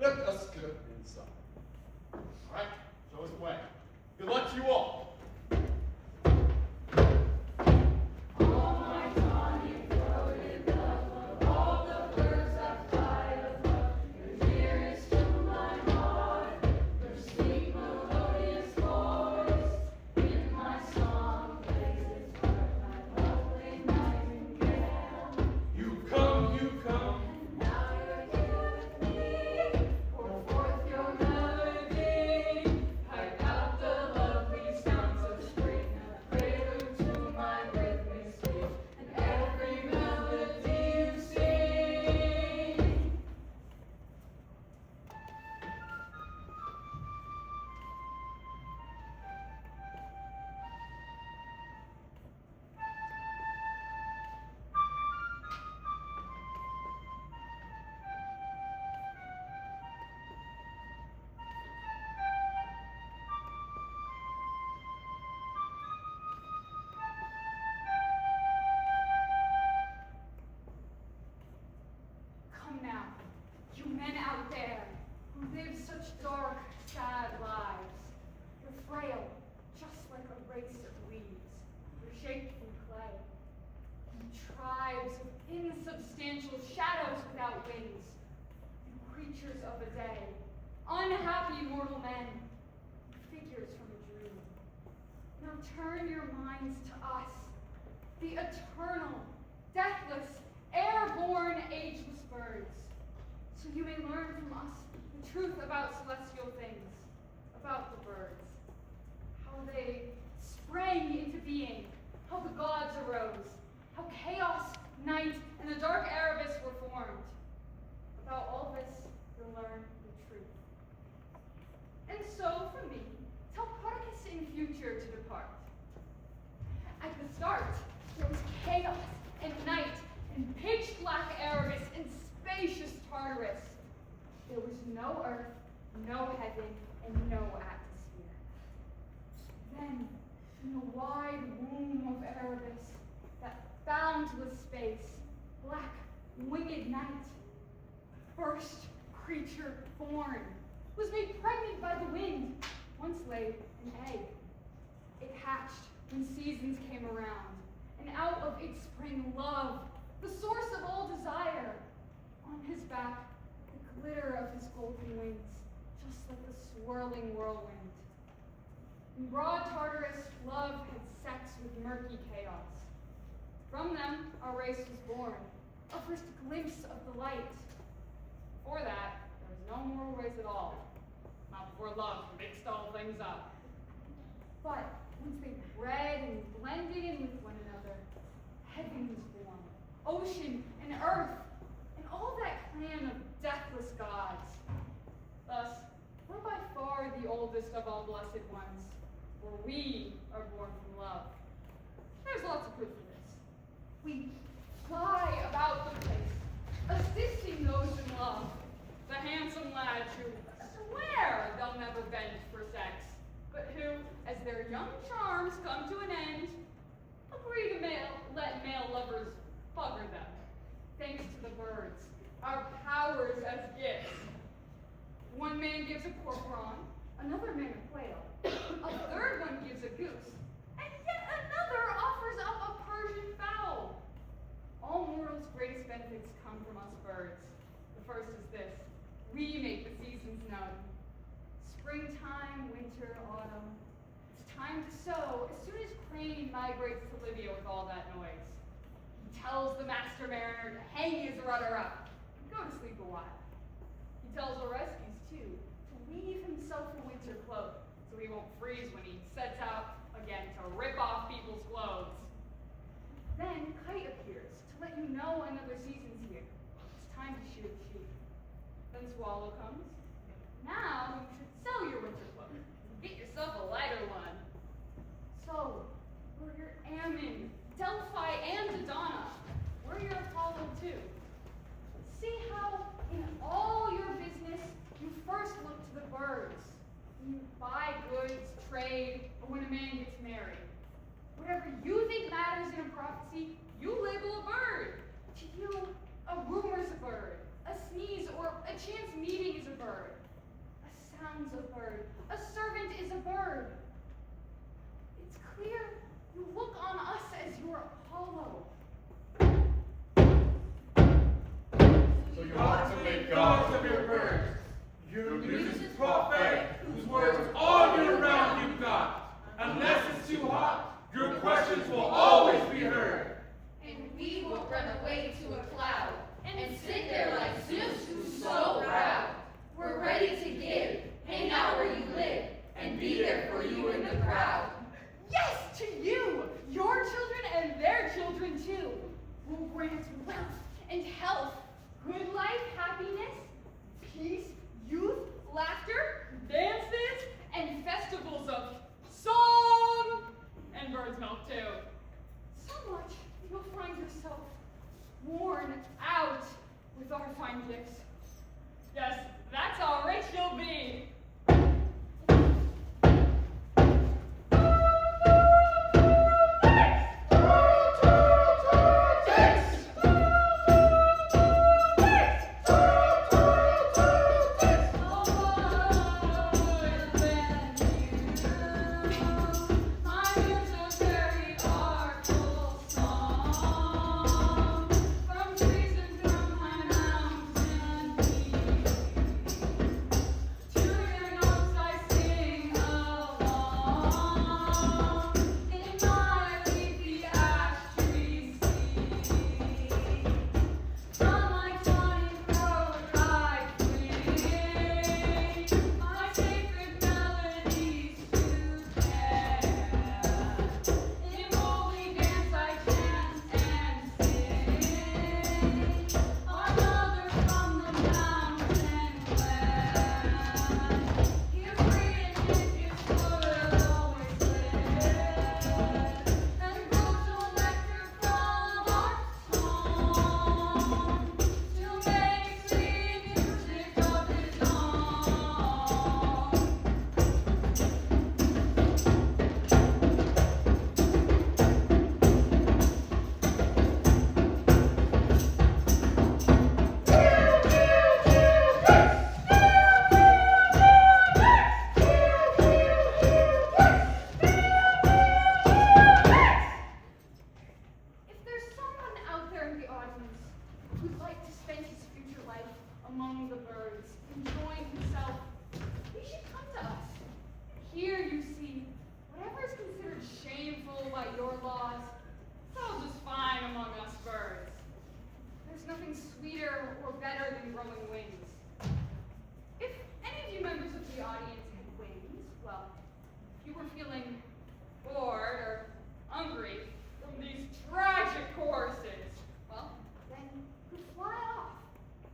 Let us get inside. All right, show us the way. Good luck to you all. All my tawny throated love, of all the birds that fly above, you're dearest to my heart. Your sweet melodious voice in my song plays its part, my lovely nightingale. You come. And now you're here with me. Pour forth your melody. Pipe out the lovely sounds of spring, a prelude to my rhythmic speech, and every melody you sing. Come now, you men out there who live such dark, sad lives. You're frail, just like a race of leaves. You're shaped from clay. You tribes of insubstantial shadows without wings. You creatures of a day, unhappy mortal men, figures from a dream. Now turn your minds to us, the eternal, deathless, airborne, ageless birds, so you may learn from us the truth about celestial things, about the birds, how they sprang into being, how the gods arose, how chaos, night, and the dark Erebus were formed. About all this, you'll learn the truth. And so, for me, tell Spartacus in future to depart. At the start, there was chaos and night, and pitch black Erebus and spacious Tartarus. There was no earth, no heaven, and no atmosphere. Then, in the wide womb of Erebus, boundless space, black, winged night. First creature born was made pregnant by the wind, once laid an egg. It hatched when seasons came around, and out of it sprang love, the source of all desire. On his back, the glitter of his golden wings, just like the swirling whirlwind. In broad Tartarus, love had sex with murky chaos. From them, our race was born, a first glimpse of the light. Before that, there was no moral race at all. Not before love mixed all things up. But once they bred and blended in with one another, heaven was born, ocean and earth, and all that clan of deathless gods. Thus, we're by far the oldest of all blessed ones, for we are born from love. There's lots of proof for this. We fly about the place, assisting those in love, the handsome lads who swear they'll never bend for sex, but who, as their young charms come to an end, agree to let male lovers bugger them, thanks to the birds, our powers as gifts. One man gives a corcoran, another man a quail, a third one gives a goose, and yet another offers up a Persian fowl. All mortals' greatest benefits come from us birds. The first is this: we make the seasons known. Springtime, winter, autumn. It's time to sow as soon as Crane migrates to Libya with all that noise. He tells the master mariner to hang his rudder up and go to sleep a while. He tells Orestes, too, to weave himself a winter cloak so he won't freeze when he sets out again to rip off people's clothes. Then Kite appears to let you know another season's here. It's time to shear the sheep. Then Swallow comes. Now you should sell your winter cloak and get yourself a lighter one. So, we're your Ammon, Delphi, and Dodona. We're your Apollo too. See how in all your business you first look to the birds. When you buy goods, trade, or when a man gets married. Whatever you think matters in a prophecy, you label a bird. To you, a rumor's a bird. A sneeze or a chance meeting is a bird. A sound's a bird. A servant is a bird. It's clear you look on us as your Apollo. So you ought to make gods of your birds. Your news is prophetic, whose words all year round you've got. Unless it's too hot, your questions will always be heard. And we will run away to a cloud and sit there like Zeus, who's so proud. We're ready to give, hang out where you live, and be there for you in the crowd. Yes, to you, your children and their children too. Will grant wealth and health, good life, happiness, peace, youth, laughter, dances, and festivals of song and bird's milk too. So much you'll find yourself worn out with our fine gifts. Yes, that's how rich you'll be. From trees and from high mountains, who'd like to spend his future life among the birds, enjoying himself, he should come to us. Here you see, whatever is considered shameful by your laws, it's all just fine among us birds. There's nothing sweeter or better than growing wings. If any of you members of the audience had wings, well, if you were feeling bored or hungry from these tragic courses, well, then you could fly off.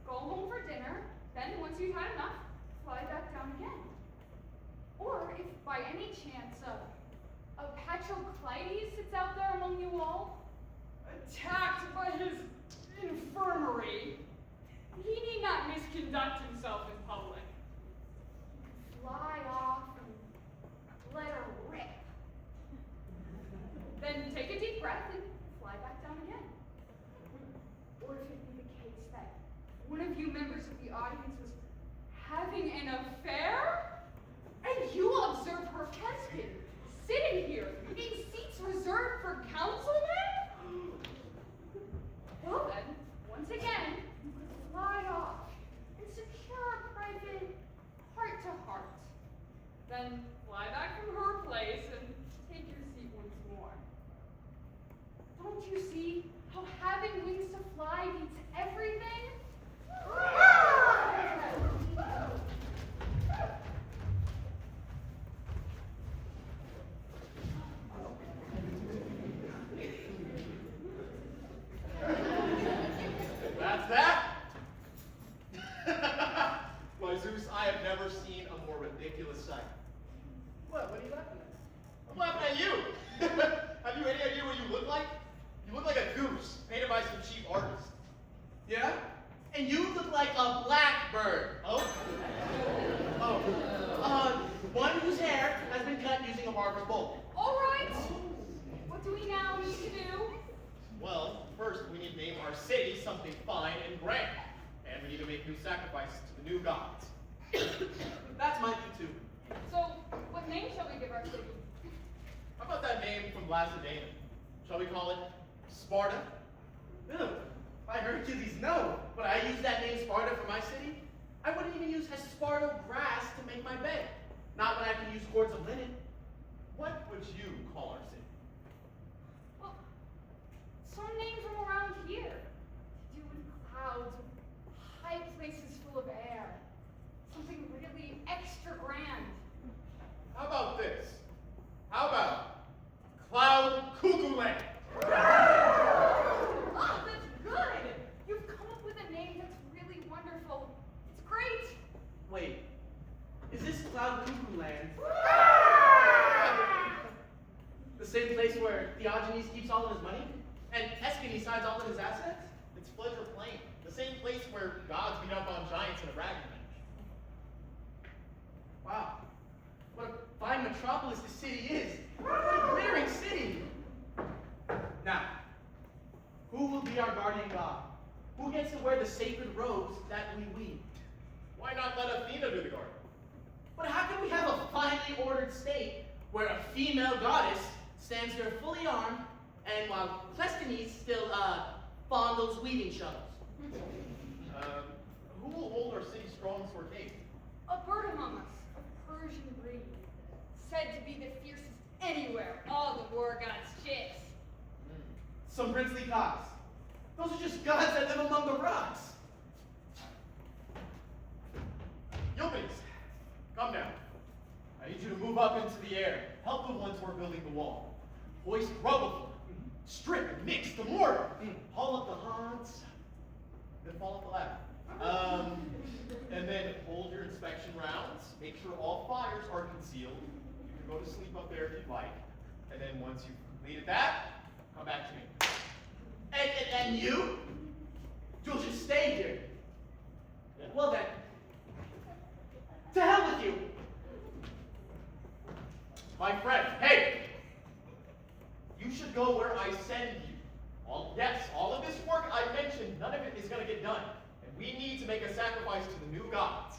Go home for dinner, then once you've had enough, fly back down again. Or if by any chance a Patroclides sits out there among you all, attacked by his infirmary, he need not misconduct himself in public. He could fly off and let her rip. Then take a deep breath and fly back down again. Or if it be the case that one of you members of the audience was having an affair, and you observe her husband sitting here in seats reserved for councilmen? Well then, once again, you could fly off and secure a private heart-to-heart. Then fly back from her place and take your seat once more. Don't you see how having wings to fly beats everything? That's that? Why, Zeus, I have never seen a more ridiculous sight. What are you laughing at? I'm laughing at you! Have you any idea what you look like? You look like a goose, painted by some cheap artist. Yeah? And you look like a blackbird. Oh? One whose hair has been cut using a barber's bowl. All right. What do we now need to do? Well, first we need to name our city something fine and grand. And we need to make new sacrifices to the new gods. That's my view too. So, what name shall we give our city? How about that name from Lacedaemon? Shall we call it Sparta? Ew, I Hercules, no. But I use that name Sparta for my city. I wouldn't even use Esparto grass to make my bed. Not when I can use cords of linen. What would you call our city? Well, some name from around here. To do with clouds, with high places full of air. Something really extra grand. How about this? How about Cloud Cuckoo Land? Oh, that's good! You've come up with a name that's really wonderful. It's great! Wait, is this Cloud Cuckoo Land? The same place where Diogenes keeps all of his money? And Aeschines hides all of his assets? It's Pleasure Plain, the same place where gods beat up on giants in a bragging match. Wow, what a fine metropolis the city is! What a glittering city! Now, who will be our guardian god? Who gets to wear the sacred robes that we weave? Why not let Athena do the guard? But how can we have a finely ordered state where a female goddess stands there fully armed, and while Cleisthenes still fondles weaving shuttles? Who will hold our city's strong sword? A bird among us, of Persian breed, said to be the fiercest anywhere, all the war gods' chicks. Some princely cocks. Those are just gods that live among the rocks. Yogis, come down. I need you to move up into the air. Help the ones who are building the wall. Hoist rubble. Strip and mix the mortar. Haul up the hods. Then fall up the ladder. And then hold your inspection rounds. Make sure all fires are concealed. You can go to sleep up there if you'd like. And then once you've completed that, come back to me. And you? You'll just stay here. Well then, to hell with you. My friend, hey! You should go where I send you. All of this work I mentioned, none of it is going to get done. And we need to make a sacrifice to the new gods.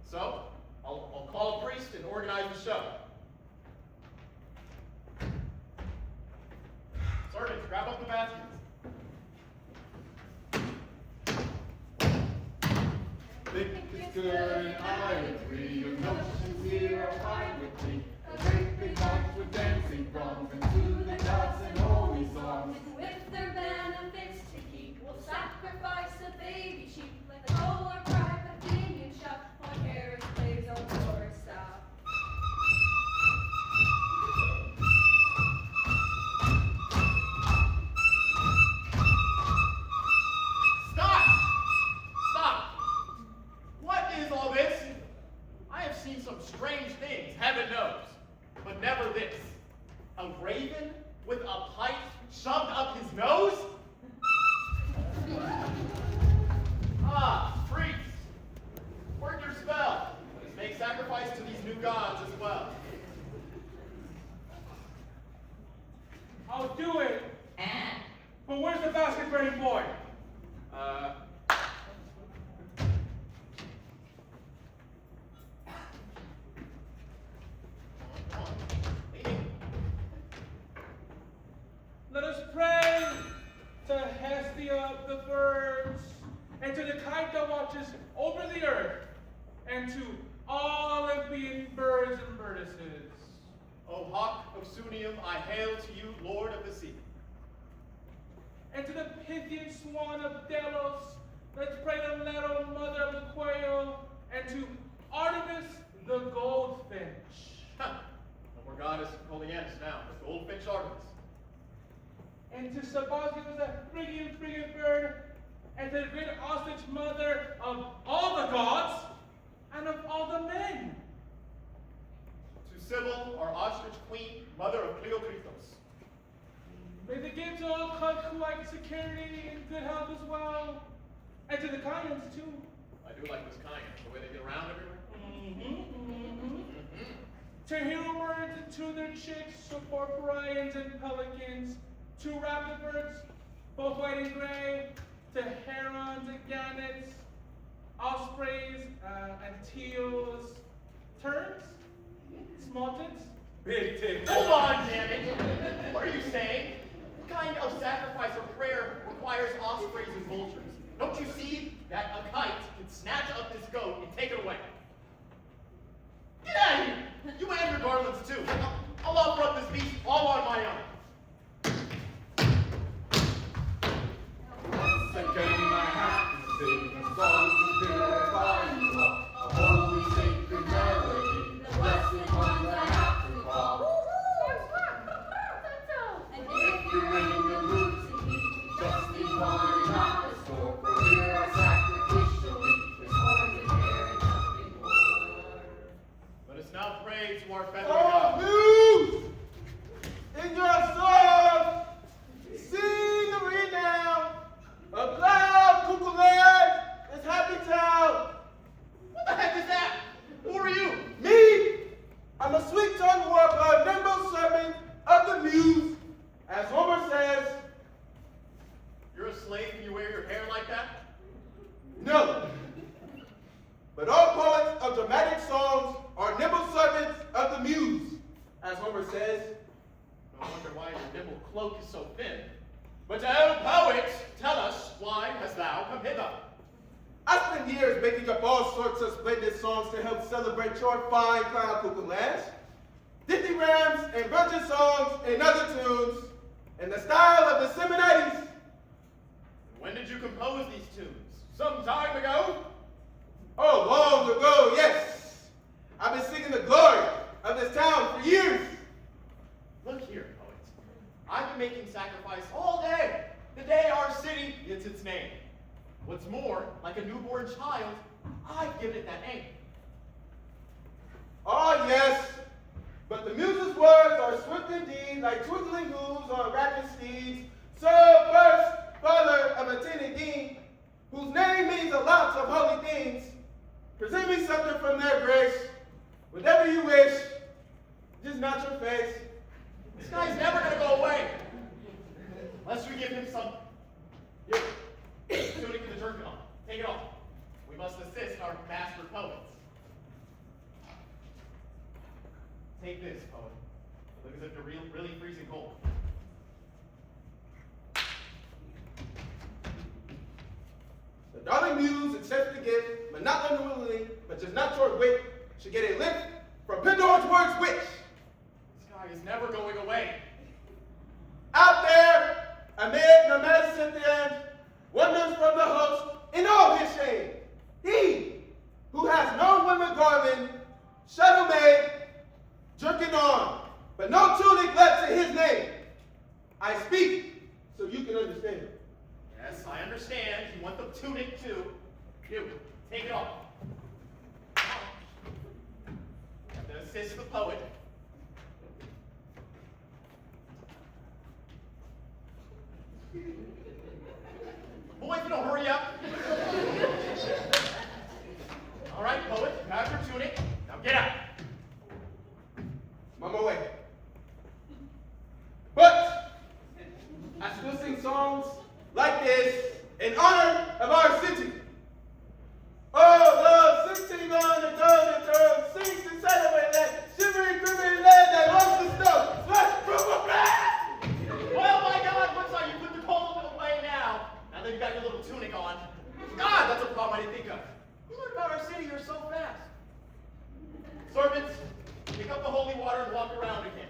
So, I'll call a priest and organize the show. Servants, grab up the baskets. think it's good and I agree. Your notions here are fine with me. A great big march with dancing bronze and to the gods and holy songs. With their benefits to keep, we'll sacrifice a baby sheep. Like the Kohler private union shop, while Herod plays on chorus stop. Stop! Stop! What is all this? I have seen some strange things, heaven knows, but never this. A raven with a pipe shoved up his nose? Ah, priests, work your spell. Make sacrifice to these new gods as well. I'll do it. But where's the basket-bearing boy? Let us pray to Hestia of the birds, and to the kite that watches over the earth, and to all Olympian birds and birdices. O hawk of Sunium, I hail to you, Lord of the sea. And to the Pythian swan of Delos, let's pray to Leto, mother of the quail, and to Artemis the goldfinch. No more goddess Polianus now, the goldfinch Artemis. And to Sabazius, the Phrygian frigate bird, and to the great ostrich mother of all the gods, and of all the men. To Sybil, our ostrich queen, mother of Cleocritos. May the gifts all cut quite security and good health as well. And to the Cayans too. I do like this kind, the way they get around everywhere. To hero birds and to their chicks, so porphyrians and pelicans, to rapid birds, both white and gray, to herons and gannets, ospreys and teals, terns, small tits, big tits. Hold on, damn it! What are you saying? What kind of sacrifice or prayer requires ospreys and vultures? Don't you see that a kite can snatch up this goat and take it away? Get out of here! You and your garlands too. I'll offer up this beast all on my own. Second, I have to sing a song to purify you all. A holy sacred melody, the blessed ones I have to call. And If you're in the mood to eat, just be one not the store. For here are sacrificial meat, there's horns and hair and nothing more. Let us now pray to our feathered Oh, God. muse! In your song, sing the renown of loud cuckoo is happy town. What the heck is that? Who are you? Me, I'm a sweet-tongued warbler, nimble servant of the muse, as Homer says. You're a slave and you wear your hair like that? No. But all poets of dramatic songs are nimble servants of the muse, as Homer says. No wonder why your nimble cloak is so thin. But O poet, tell us, why hast thou come hither? I spent years making up all sorts of splendid songs to help celebrate your fine clown cuckoo lands. Dithyrambs and virgin songs and other tunes in the style of the Seminites. When did you compose these tunes? Some time ago? Oh, long ago, yes. I've been singing the glory of this town for years. Look here, poet. I've been making sacrifice all day, the day our city gets its name. What's more, like a newborn child, I've given it that name. Oh, yes. But the muse's words are swift indeed, like twinkling hooves on rapid steeds. So first, father of a tenant dean, whose name means a lot of holy things, present me something from their grace, whatever you wish, just not your face. This guy's never gonna go away. Unless we give him some tunic and the jerkin on. Take it off. We must assist our master poets. Take this, poet. Look as if you're really freezing cold. The darling muse accepts the gift, but not unwillingly, but just not short wit, should get a lift from Pindore's words which, This guy is never going away. out there, amid nomadic Scythians, wonders from the host in all his shame. He, who has no women garland, shuttle maid, jerking on, but no tunic left to his name. I speak so you can understand. Yes, I understand. You want the tunic too. You, take it off. You have to assist the poet. Boy, if you don't hurry up. All right, poet, you have your tunic. Now get out. I'm on my way. But I still sing songs like this in honor of our city. Oh, love, 16 on the golden throne, sings to celebrate that shivering, quivering lead that loves the snow. Smash from a blast! Well, my God, looks like you put the cold away now. Now that you've got your little tunic on. God, that's a problem I didn't think of. You learn about our city here so fast. Servants, pick up the holy water and walk around again.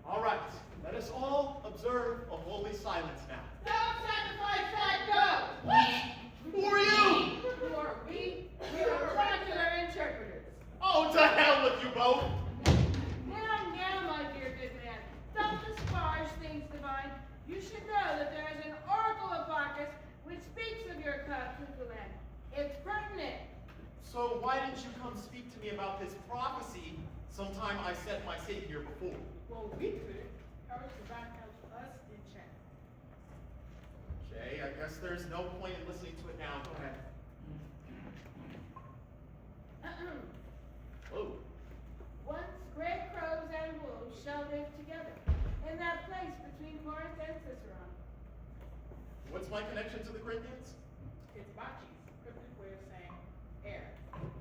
All right, let us all observe a holy silence now. Don't sacrifice that goat! What? Who are you? Who are we? We are oracular interpreters. Oh, to hell with you both. Now, my dear good man, don't despise things divine. You should know that there is an oracle of Bacchus which speaks of your cuckoo-land. It's pertinent. So why didn't you come speak to me about this prophecy sometime I set my city here before? Well, we could. Aristophanes us in check. Okay, I guess there's no point in listening to it now. Go ahead. Whoa. Once great crows and wolves shall live together in that place between Corinth and Ciceron. What's my connection to the Corinthians? It's Bacchus, cryptic way of saying air.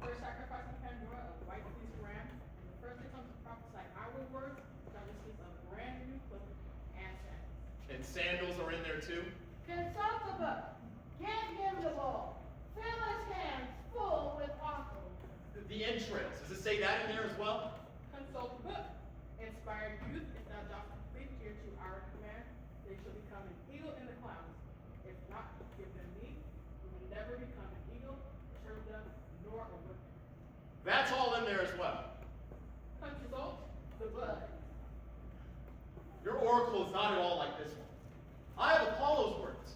First sacrifice of Pandora of white fleece ram, and the first that comes to prophesy our words shall receive a brand new cloak and sandals. And sandals are in there too? Consult the book. Give him the bowl. Fill his hands full with offal. The entrails. Does it say that in there as well? Consult the book. Inspired youth, if thou dost complete here to our command, they shall become an eagle in the clouds. If not, give them meat, who will never become an eagle, serve them, nor a whip. That's all in there as well. Consult the book. Your oracle is not at all like this one. I have Apollo's words.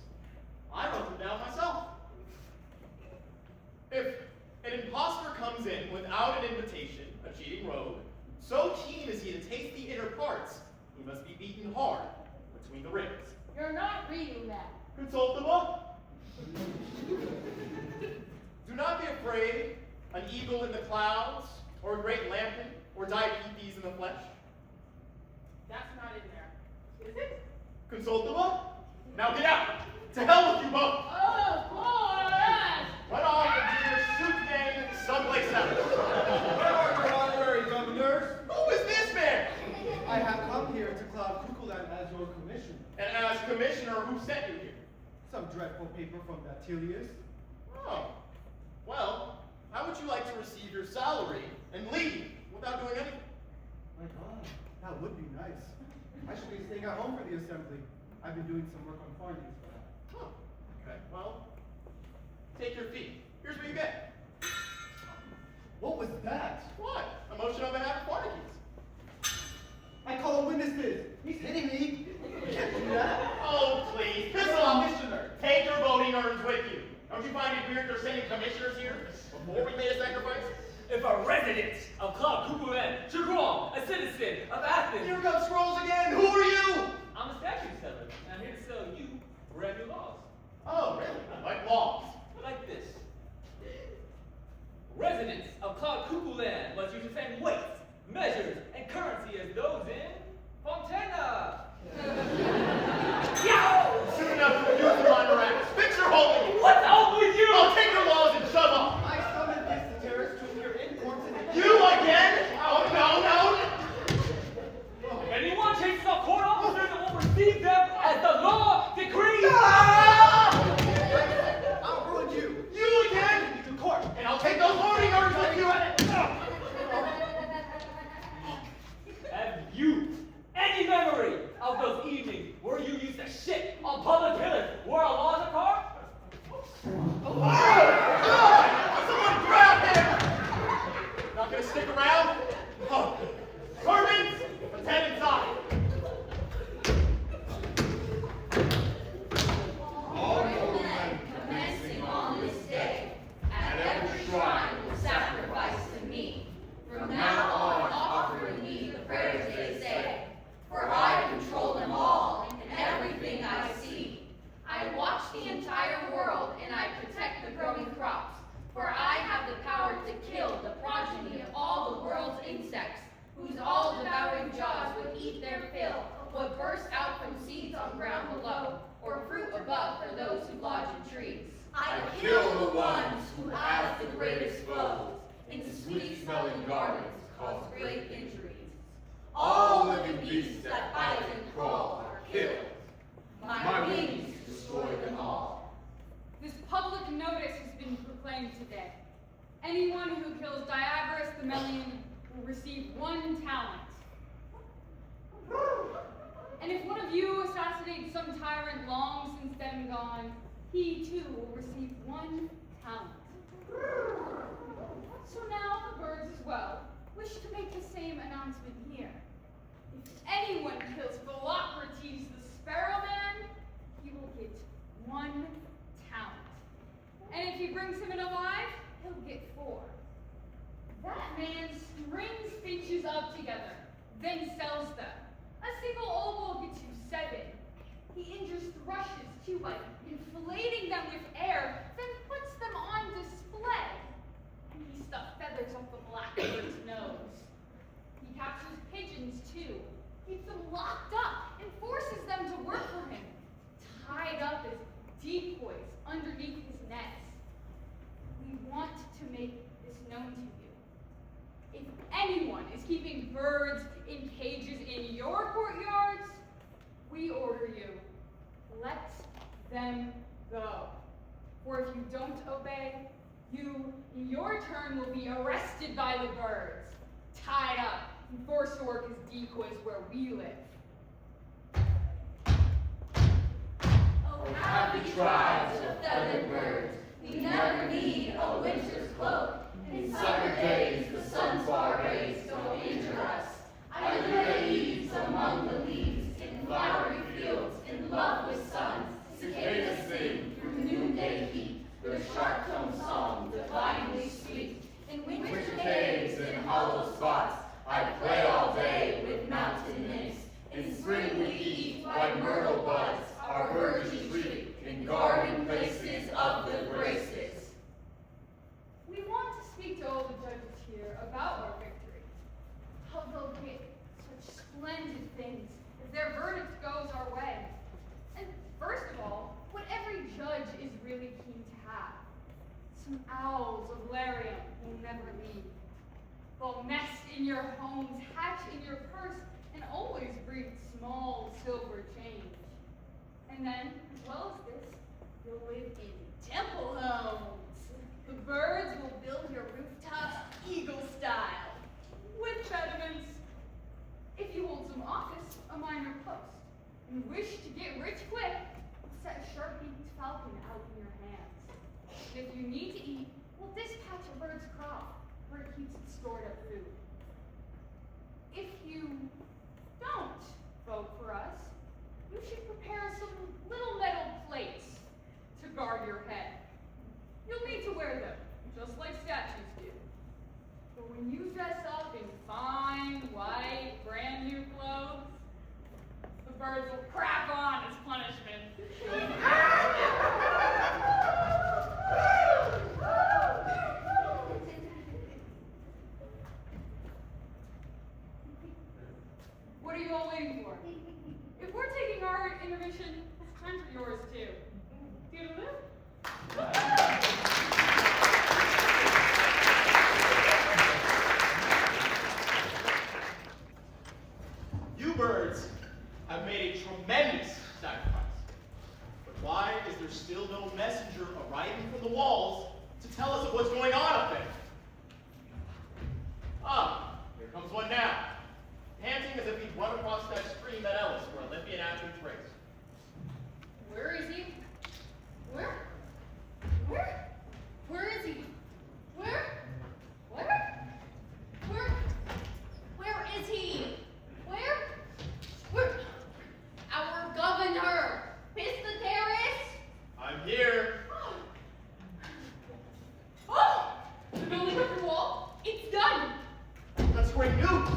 I wrote them down myself. If an impostor comes in without an invitation, a cheating rogue, so keen is he to taste the inner parts, he must be beaten hard between the ribs. You're not reading that. Consult the book. Do not be afraid, an eagle in the clouds, or a great lambkin, or diabetes in the flesh. That's not in there. Is it? Consult the book. Now get out. To hell with you both. Oh, boy! Run off and do your soup game someplace else. Where are your honorary governors? Who is this man? I have come here to Cloud Cuckooland as your commissioner. And as commissioner, who sent you here? Some dreadful paper from that Tereus. Oh. Well, how would you like to receive your salary and leave without doing anything? My God, that would be nice. I should be staying at home for the assembly. I've been doing some work on findings for that. Oh. Okay. Well, take your fee. Here's what you get. What was that? What? A motion on behalf of Spartacus. I call witnesses. He's hitting me. You can't do that. Oh, please. Piss You're a off. commissioner. Take your voting urns with you. Don't you find it weird they're sending commissioners here before we made a sacrifice? If a resident of Cloud Cuckooland should wrong a citizen of Athens, Here comes Scrolls again. Who are you? I'm a statue seller, and I'm here to sell you brand new laws. Oh, really? Like laws. Like this. Residents of Cloud Cuckooland must use the same weights, measures, and currency as those in Fontana. Yow! Soon enough, you can run around. Fix your holding. What's up with you? I'll take your laws and shove off. I summoned this to Tereus to appear in court today. You again? Oh, no. If anyone chases off court officers, it will receive them as the law decrees. Ah! proclaimed today. Anyone who kills Diagoras the Melian will receive 1 talent. And if one of you assassinates some tyrant long since then gone, he too will receive 1 talent. So now the birds as well wish to make the same announcement here. If anyone kills Philocrates the Sparrow Man, he will get 1 talent. And if he brings him in alive, he'll get 4. That man strings finches up together, then sells them. A single oboe gets you 7. He injures thrushes too by inflating them with air, then puts them on display. He stuffs feathers up the blackbird's nose. He captures pigeons too, keeps them locked up, and forces them to work for him, tied up as decoys underneath his nets. We want to make this known to you. If anyone is keeping birds in cages in your courtyards, we order you, let them go. For if you don't obey, you, in your turn, will be arrested by the birds, tied up, and forced to work as decoys where we live. Oh, happy tribes of feathered birds, we never need a winter's cloak. In summer days, the sun's far rays don't injure us. I live at ease among the leaves, in flowery fields, in love with suns. Cicadas sing through noonday heat, their sharp-toned song divinely sweet. In winter caves, in hollow spots, I play all day with mountain nymphs. In spring we eat white myrtle buds, our birds retreat in garden places of the graces. We want to speak to all the judges here about our victory. How they'll get such splendid things if their verdict goes our way. And first of all, what every judge is really keen to have. Some owls of Larium will never leave. They'll nest in your homes, hatch in your purse, and always breed small silver change. And then, as well as this, you'll live in temple homes. The birds will build your rooftops eagle style, with pediments. If you hold some office, a minor post, and wish to get rich quick, set a sharp-beaked falcon out in your hands. And if you need to eat, we'll dispatch a bird's crop, where it keeps its stored up food. If you don't vote for us, you should prepare some little metal plates to guard your head. You'll need to wear them, just like statues do. But when you dress up in fine, white, brand new clothes, the birds will crap on as punishment. What are you all waiting for? If we're taking our intermission, it's time for yours too. Doodle-doo. You birds have made a tremendous sacrifice. But why is there still no messenger arriving from the walls to tell us of what's going on up there? Ah, here comes one now, panting as if he'd run across that stream at Ellis where Olympian athletes race. Where is he? Where? Where is he? Where is he? Where? Our governor, Mr. Tereus? I'm here. Oh! The building of your wall, it's done! That's great news.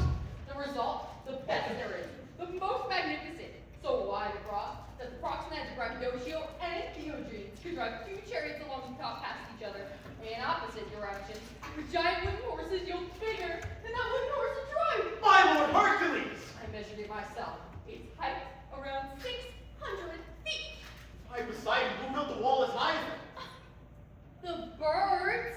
The result, the best there is, the most magnificent, so wide across that the Proxenates of Braggadocio and Theogenes could drive 2 chariots along the top past each other in opposite directions, with giant wooden horses yoked bigger than that wooden horse had tried. My Lord Hercules! I measured it myself. Its height around 600 feet. I beside you, who built the wall as high as it? The birds.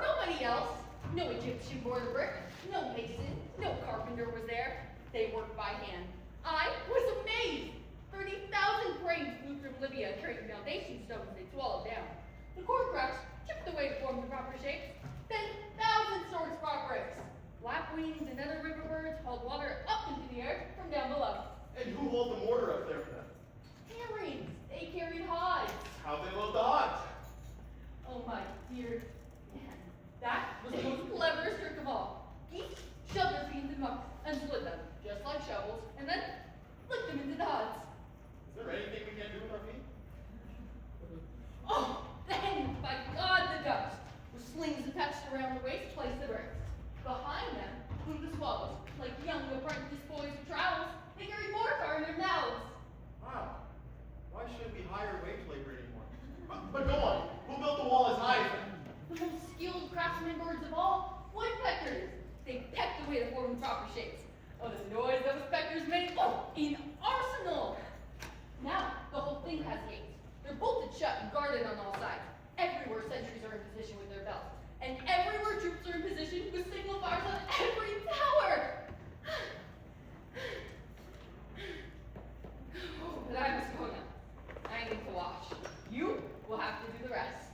Nobody else. No Egyptian bore the brick. No mason. No carpenter was there. They worked by hand. I was amazed. 30,000 cranes flew from Libya carrying foundation stones they swallowed down. The cord cracks chipped away to form the proper shapes. Then thousands swords spark breaks. Lapwings and other river birds hauled water up into the air from down below. And who hauled the mortar up there for them? Herrings, they carried hides. How'd they load the odds? Oh my dear man, that was the most cleverest trick of all. Each shoved their feet into muck and split them, just like shovels, and then flicked them into the odds. Is there anything we can do with our feet? Oh, then, by God, the ducks, with slings attached around the waist, placed the birds. Behind them flew the swallows, like young apprentice boys with trowels. They carried mortar in their mouths. Wow. Why shouldn't we hire wage labor anymore? But go on. Who built the wall as high as that? The most skilled craftsmen birds of all, woodpeckers. They pecked away to form the proper shapes. Oh, the noise those peckers made! Oh, an arsenal! Now, the whole thing has gates. They're bolted shut and guarded on all sides. Everywhere sentries are in position with their belts. And everywhere troops are in position with signal fires on every tower! Oh, but I must go now. I need to wash. You will have to do the rest.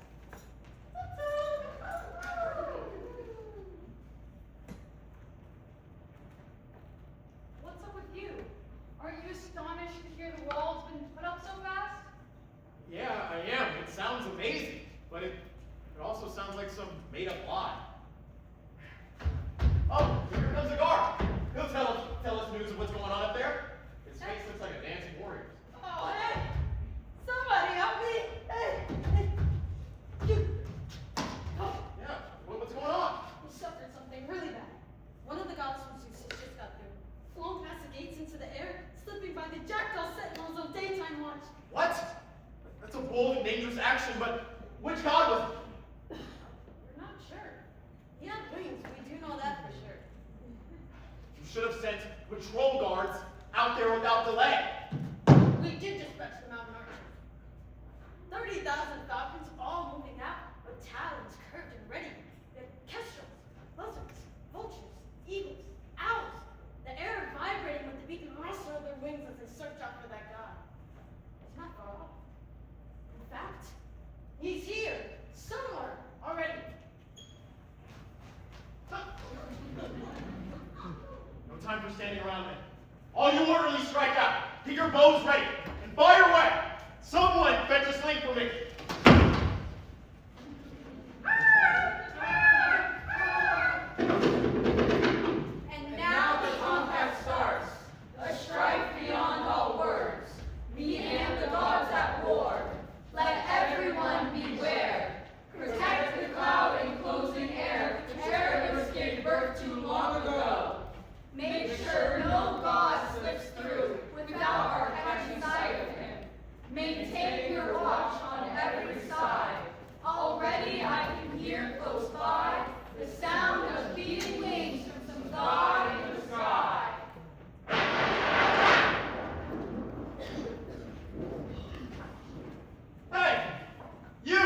What's up with you? Aren't you astonished to hear the wall's been put up so fast? Yeah, I am. It sounds amazing. But it also sounds like some made-up lie. Oh, here comes a guard. He'll tell us news of what's going on up there. His face looks like a dancing warrior. Oh, hey! Somebody help me! Hey! You! Oh, Yeah, what's going on? we suffered something really bad. One of the gods from Zeus just got through, flown past the gates into the air, slipping by the jackdaw sentinels on daytime watch. What? That's a bold and dangerous action, but which god was it? We're not sure. He had wings, we do know that for sure. You should have sent patrol guards out there without delay. We did dispatch the mountain archers. 30,000 falcons all moving out with talons curved and ready. They're kestrels, buzzards, vultures, eagles, owls. The air vibrating with the beat and rustle of their wings as they search out for that god. He's not far off. In fact, he's here, somewhere, already. No time for standing around then. All you orderlies strike out. Get your bows ready and fire away. Someone fetch a sling for me. And now the combat starts, a strife beyond all words. Me and the gods at war. Let everyone beware. Protect the cloud enclosing air. Tereus gave birth to long ago. Make sure no god slips through without our catching sight of him. Maintain your watch on every side. Already I can hear close by the sound of beating wings from some god in the sky. Hey, you!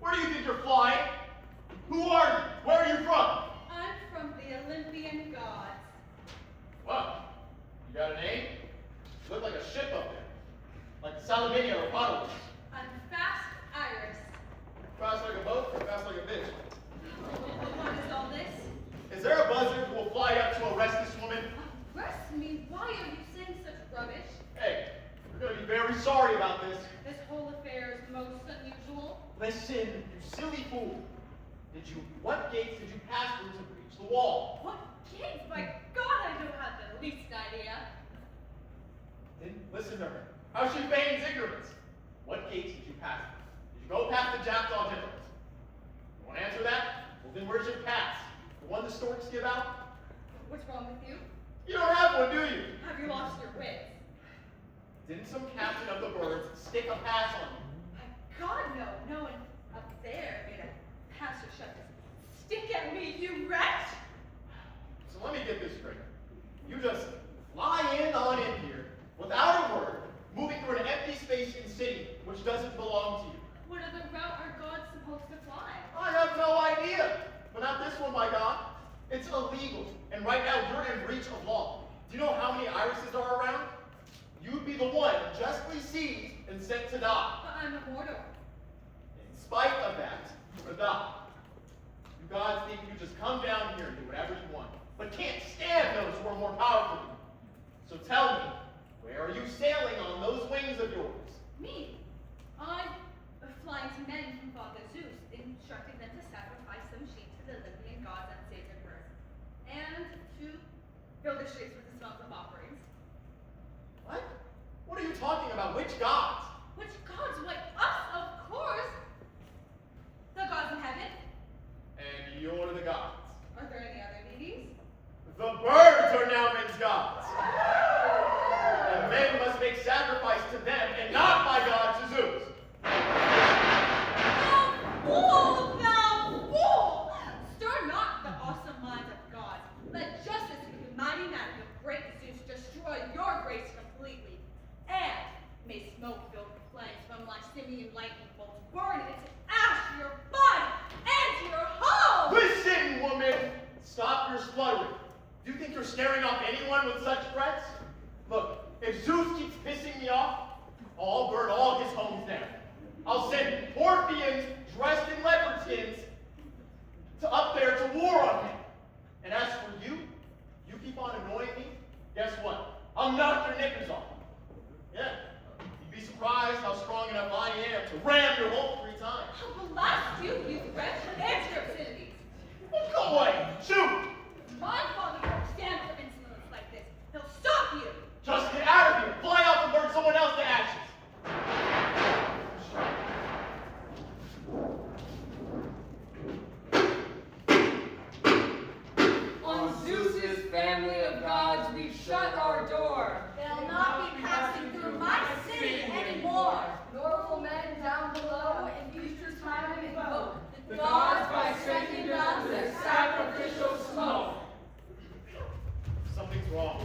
Where do you think you're flying? Who are you? Where are you from? I'm from the Olympian gods. Well, you got a name? You look like a ship up there. Like the Salamania or Nautilus. I'm Fast Iris. Fast like a boat or fast like a bitch? What is all this? Is there a buzzard who will fly up to arrest this woman? Arrest me? Why are you saying such rubbish? Hey, we're gonna be very sorry about this. This whole affair is most unusual. Listen, you silly fool. What gates did you pass through to reach the wall? What gates? My God, I don't have the least idea. Then listen to her. How she feigns ignorance. What gates did you pass through? Did you go past the jackdaw gentlemen? You won't answer that? Well, then where's your pass? The one the storks give out? What's wrong with you? You don't have one, do you? Have you lost your wits? Didn't some captain of the birds stick a pass on you? My God, no. No one up there made a pass or shut this stick at me, you wretch! So let me get this straight. You just fly on in here without a word, moving through an empty space in city which doesn't belong to you. What other route are gods supposed to fly? I have no idea. But not this one, my God. It's illegal. And right now you're in breach of law. Do you know how many irises are around? You'd be the one justly seized and sent to die. But I'm a mortal. In spite of that, you're a god. You gods think you can just come down here and do whatever you want, but can't stand those who are more powerful than you. So tell me, where are you sailing on those wings of yours? Me? I'm flying to men from Father Zeus, instructing them to sacrifice some sheep to the Olympian gods on sacred earth, and to fill the streets with the smells of offerings. What? What are you talking about? Which gods? Which gods? Why, us, of course! The gods in heaven. And you're the gods. Are there any other deities? The birds are now men's gods. And men must make sacrifice to them and not by God to Zeus. Thou fool! Stir not the awesome minds of gods. Let justice be the mighty man of great Zeus destroy your grace completely. And may smoke filled flames from Lycimian lightning bolts burn into ash your body and your home! Listen, woman! Stop your spluttering. Do you think you're scaring off anyone with such threats? Look, if Zeus keeps pissing me off, I'll burn all his homes down. I'll send Orpheans dressed in leopard skins up there to war on him. And as for you, you keep on annoying me, guess what? I'll knock your knickers off. Yeah, you'd be surprised how strong enough I am to ram your whole 3 times. I'll blast you, you wretch, and your obscenities. Well, go away! Shoot! My father won't stand for insolence like this. He'll stop you! Just get out of here! Fly off and burn someone else to ashes! On Zeus's family of gods, we shut our door. They'll not be passing through my city anymore. Nor will men down below in future time invoke the gods by sending down their sacrificial smoke. Something's wrong.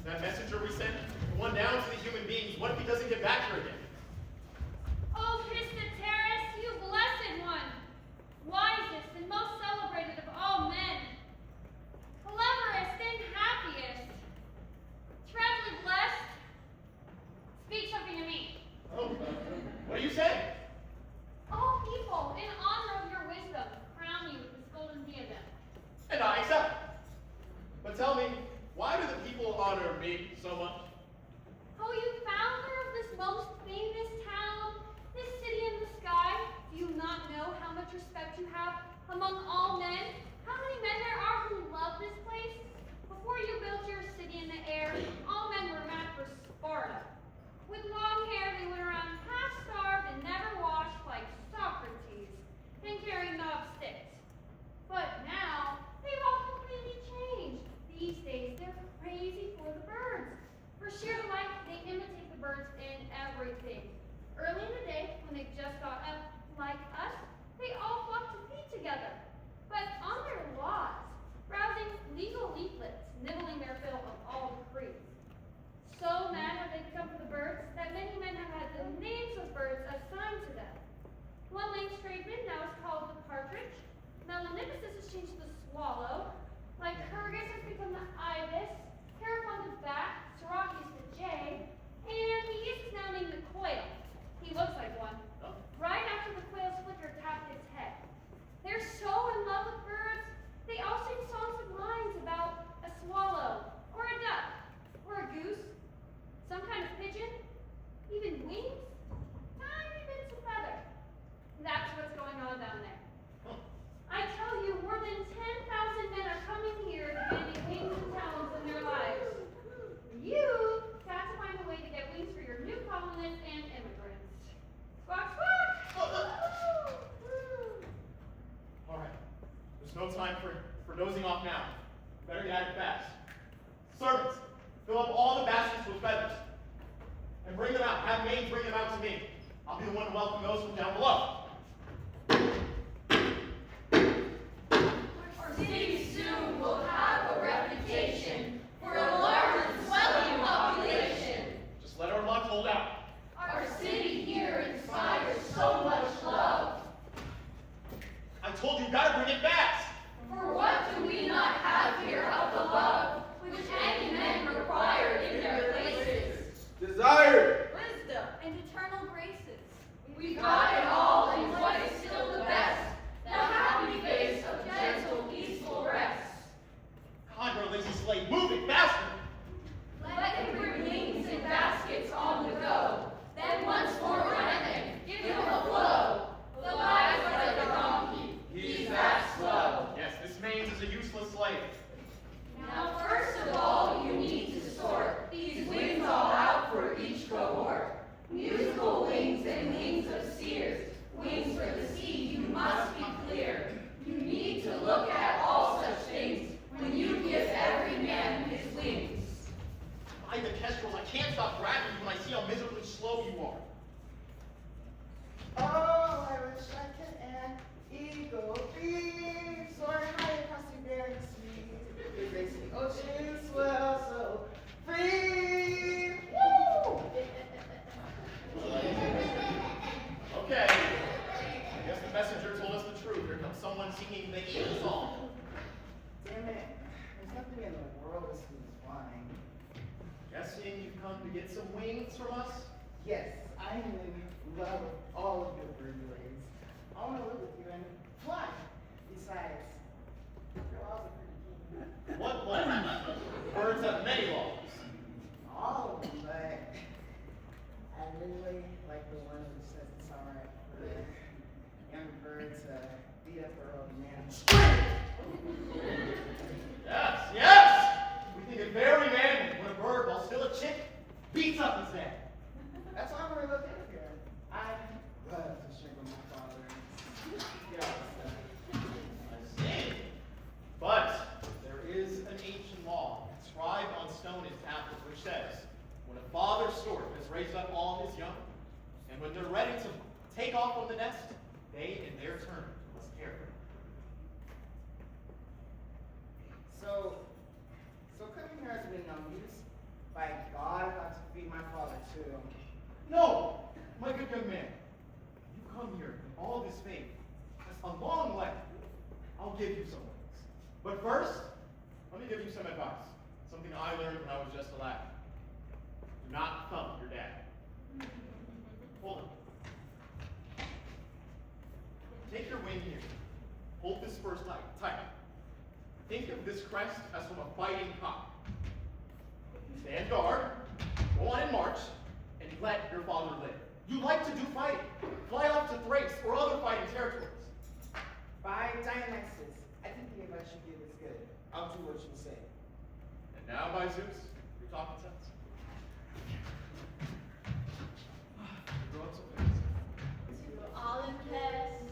That messenger we sent, the one down to the human beings, what if he doesn't get back here again? Oh, Christa Tereus, you blessed one, wisest and most celebrated of all men, cleverest and happiest, trebly blessed, speak something to me. Oh, what do you say? All people, in honor of your wisdom, crown you with this golden diadem. And I accept. But tell me, why do the people honor me so much? Oh, you founder of this most famous town, this city in the sky, do you not know how much respect you have among all men? How many men there are who love this place? Before you built your city in the air, all men were mad for Sparta. With long hair, they went around half-starved and never washed like Socrates, and carrying knob sticks. But now, they've all completely changed. These days, they're crazy for the birds. For sheer delight, they imitate the birds in everything. Early in the day, when they've just got up like us, they all flock to feed together. But on their lawns, browsing legal leaflets, nibbling their fill of all decrees. So mad have they become for the birds that many men have had the names of birds assigned to them. One lame tradesman now is called the partridge. Melanippus has changed to the swallow. Lycurgus has become the ibis. Heracon the bat. Syracuse the jay. And Aeneas is now named the quail. He looks like one. Right after the quail's flicker tapped its head. They're so in love with birds, they all sing songs with lines about a swallow, or a duck, or a goose, some kind of pigeon, even wings, tiny bits of feather. That's what's going on down there. I tell you, more than 10,000 men are coming here demanding wings and talons in their lives. You got to find a way to get wings for your new colonists and immigrants. Squawk, squawk! All right, there's no time for dozing off now. Better get at it fast. Servants, fill up all the baskets with feathers. And bring them out. Have maids bring them out to me. I'll be the one to welcome those from down below. Our city soon will have a reputation for a large and swelling population. Just let our luck hold out. Our city here inspires so much love. I told you, you gotta bring it fast. For what do we not have here of the love which any men require in their places? Desire, Wisdom and eternal graces. We got it all in Wings for the sea, you must be clear. You need to look at all such things when you give every man his wings. By the kestrels, I can't stop grabbing you when I see how miserably slow you are. Oh, I wish I could an eagle be soaring high across the Bering Sea. Embracing ocean swell so free. Woo! Okay. I guess the messenger told us the truth. Here comes someone singing the eagle song. Damn it. There's nothing in the world as sweet as flying. Guessing you've come to get some wings from us? Yes, I am in love with all of your bird ways. I want to live with you and fly. Besides, your laws are pretty keen. What laws? Birds have many laws. All of them, but I really like the one which says it's alright for young birds to beat up their old man. Yes, yes! We think it very manly when a bird, while still a chick, beats up his dad. That's why we're looking here. I love to shake with my father. Yeah, I see. But there is an ancient law inscribed on stone in tablets which says, when a father stork has raised up all his young, and when they're ready to take off from the nest, they in their turn must care for it. So coming here has been no use. By God, I've got to feed my father too. No, my good young man. You come here in all this faith. That's a long way. I'll give you some wings. But first, let me give you some advice. Something I learned when I was just a lad. Do not thump your dad. Hold it. Take your wing here. Hold this first tight. Think of this crest as from a fighting cock. Stand guard, go on and march, and let your father live. You like to do fighting. Fly off to Thrace or other fighting territories. By Dionysus, I think the advice you give is good. I'll do what you say. And now, by Zeus, you're talking sense. Grow up some wings. To all in place,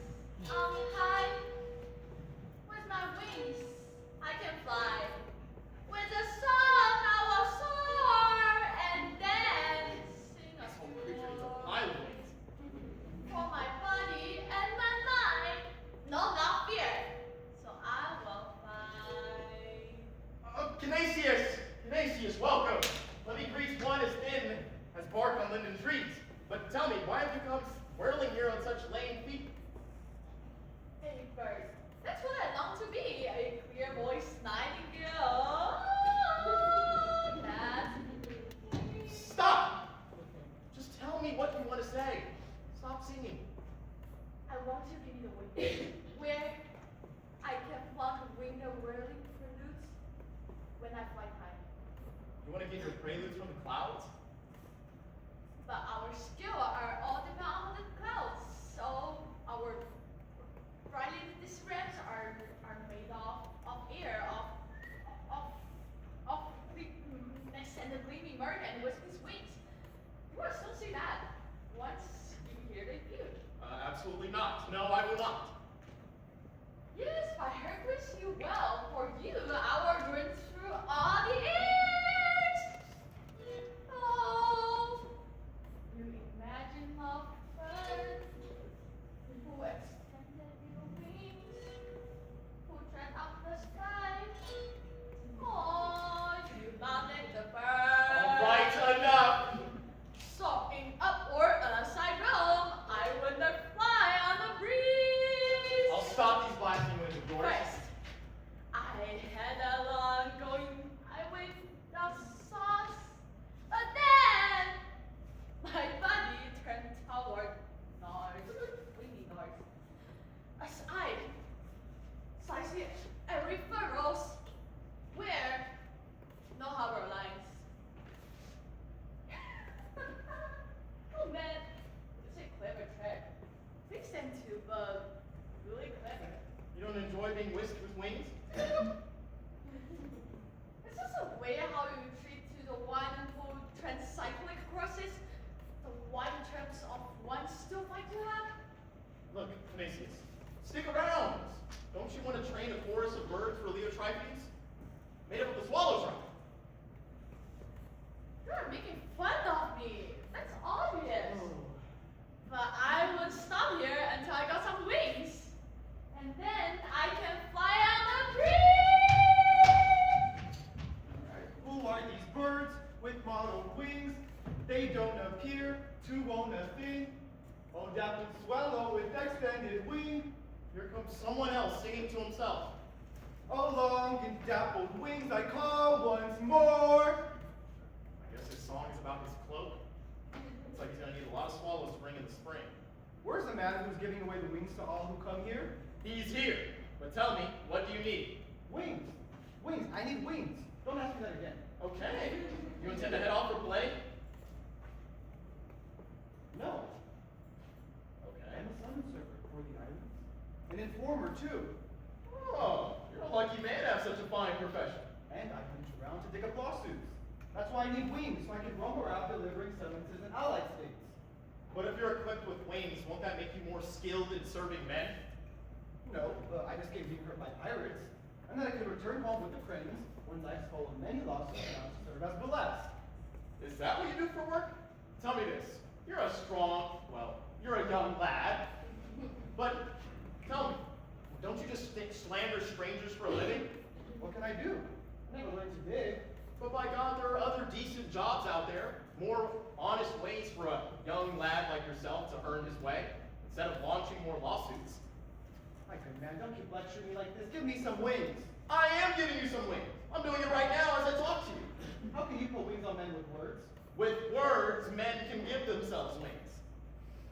on high, with my wings, I can fly. With the sun, I will soar and then sing a This whole creature needs a tune. pile of wings. For my body and my mind, no, not fear. So I will fly. Canisius, welcome. Let me greet one as thin as bark on linden trees. But tell me, why have you come whirling here on such lame feet? Hey, bird, that's what I long to be, a clear voice nightingale. That's Stop! Just tell me what you want to say. Stop singing. I want to be the wind, where I can pluck wing the whirling preludes when I fly high. You want to get your preludes from the clouds? But our skill are all depend on the clouds, so our brightly disrams are made of air, of thickness and the gleaming merman with his wings. You will still see that once you hear the view. Absolutely not. No, I will not. Yes, by Hercules you will, for you our runs through all the airs. Oh, you imagine love bird who extended your wings, who dreamt up the sky. Oh, you mounted the bird. All right, enough. Soaring upward alongside Rome, I would not fly on the breeze. I'll stop these blasting winds of yours. First, I had a long going, I went the sauce, but then my body turned toward north, windy north. As I sized every furrows where no harbor lines. Oh man, it's a clever trick. Things tend to, but really clever. You don't enjoy being whisked with wings? Is this a way how you treat to the one who transcyclic crosses? The one in terms of one still like to have? nesting. Oh, dappled swallow with extended wing. Here comes someone else singing to himself. Oh, long and dappled wings I call once more. I guess his song is about his cloak. Looks like he's gonna need a lot of swallows to bring in the spring. Where's the man who's giving away the wings to all who come here? He's here. But tell me, what do you need? Wings. Wings. I need wings. Don't ask me that again. Okay. You intend to head off for play? No. Okay. I'm a summon server for the islands. An informer, too. Oh, you're a lucky man to have such a fine profession. And I hunt around to dig up lawsuits. That's why I need wings, so I can roam around delivering summonses in allied states. But if you're equipped with wings, won't that make you more skilled in serving men? No, I just came being hurt by pirates. And then I could return home with the cranes once I've stolen many lawsuits and to serve as burlesque. Is that what you do for work? Tell me this. You're a strong, well, you're a young lad. But tell me, don't you just slander strangers for a living? What can I do? I never learned to dig. But by God, there are other decent jobs out there. More honest ways for a young lad like yourself to earn his way, instead of launching more lawsuits. My good man, don't keep lecturing me like this. Give me some wings. I am giving you some wings. I'm doing it right now as I talk to you. How can you put wings on men with words? With words, men can give themselves wings.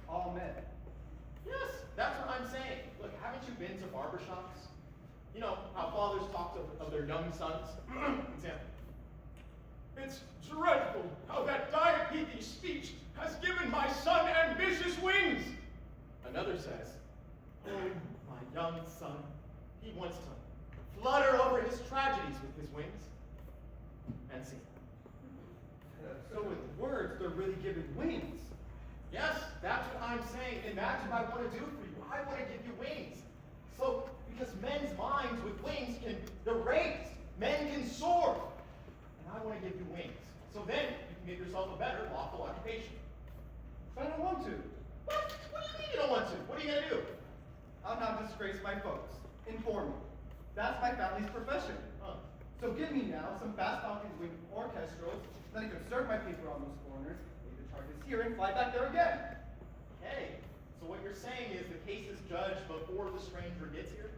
All men. Yes, that's what I'm saying. Look, haven't you been to barbershops? You know how fathers talk of their young sons? Example. It's dreadful how that diabetes speech has given my son ambitious wings. Another says, oh, my young son, he wants to flutter over his tragedies with his wings and sing. So with words, they're really giving wings. Yes, that's what I'm saying, and that's what I want to do for you. I want to give you wings. So, because men's minds with wings they're raised. Men can soar. And I want to give you wings. So then you can give yourself a better lawful occupation. But I don't want to. What? What do you mean you don't want to? What are you going to do? I'll not disgrace my folks. Inform me. That's my family's profession. Huh. So give me now some fast-talking winged orchestras, then I can serve my paper on those corners, lay the charges here, and fly back there again. Okay. So what you're saying is the case is judged before the stranger gets here?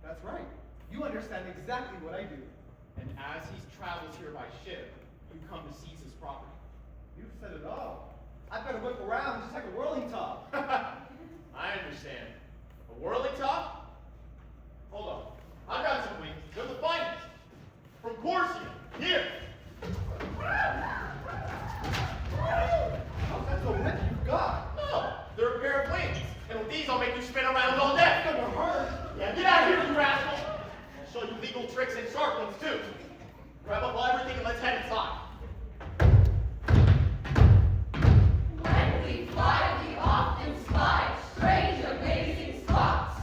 That's right. You understand exactly what I do. And as he travels here by ship, you come to seize his property. You've said it all. I've got to whip around just like a whirling top. I understand. A whirling top? Hold on. I've got some wings. They're the finest. From Corsia. Here. How's that so whip you've got? No, they're a pair of wings. And with these, I'll make you spin around all day. It's gonna hurt. Yeah, get out of here, you rascal. I'll show you legal tricks and sharp ones, too. Grab up everything and let's head inside. When we fly, we often spy strange, amazing spots.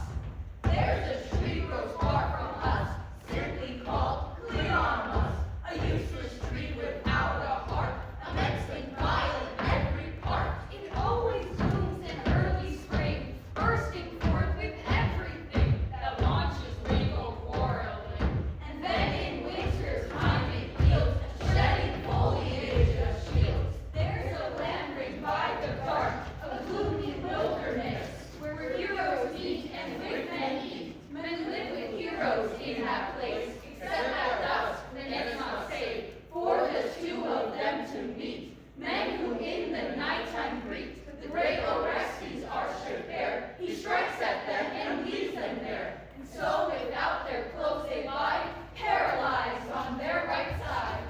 There's a tree grows far from us, simply called Cleonos, a useless tree without a heart, immense and vile in every part. It always blooms in early spring, bursting forth with everything that launches legal quarreling. And then in winter's time it yields, shedding foliage as shields. There's a land ring by the dark, a gloomy wilderness, where heroes meet and with men eat. Men live with heroes in that place, except at dusk, when it's not safe for the two of them to meet. Men who in the nighttime greet the great Orestes, our shipfare. He strikes at them and leaves them there. And so without their clothes they lie, paralyzed on their right side.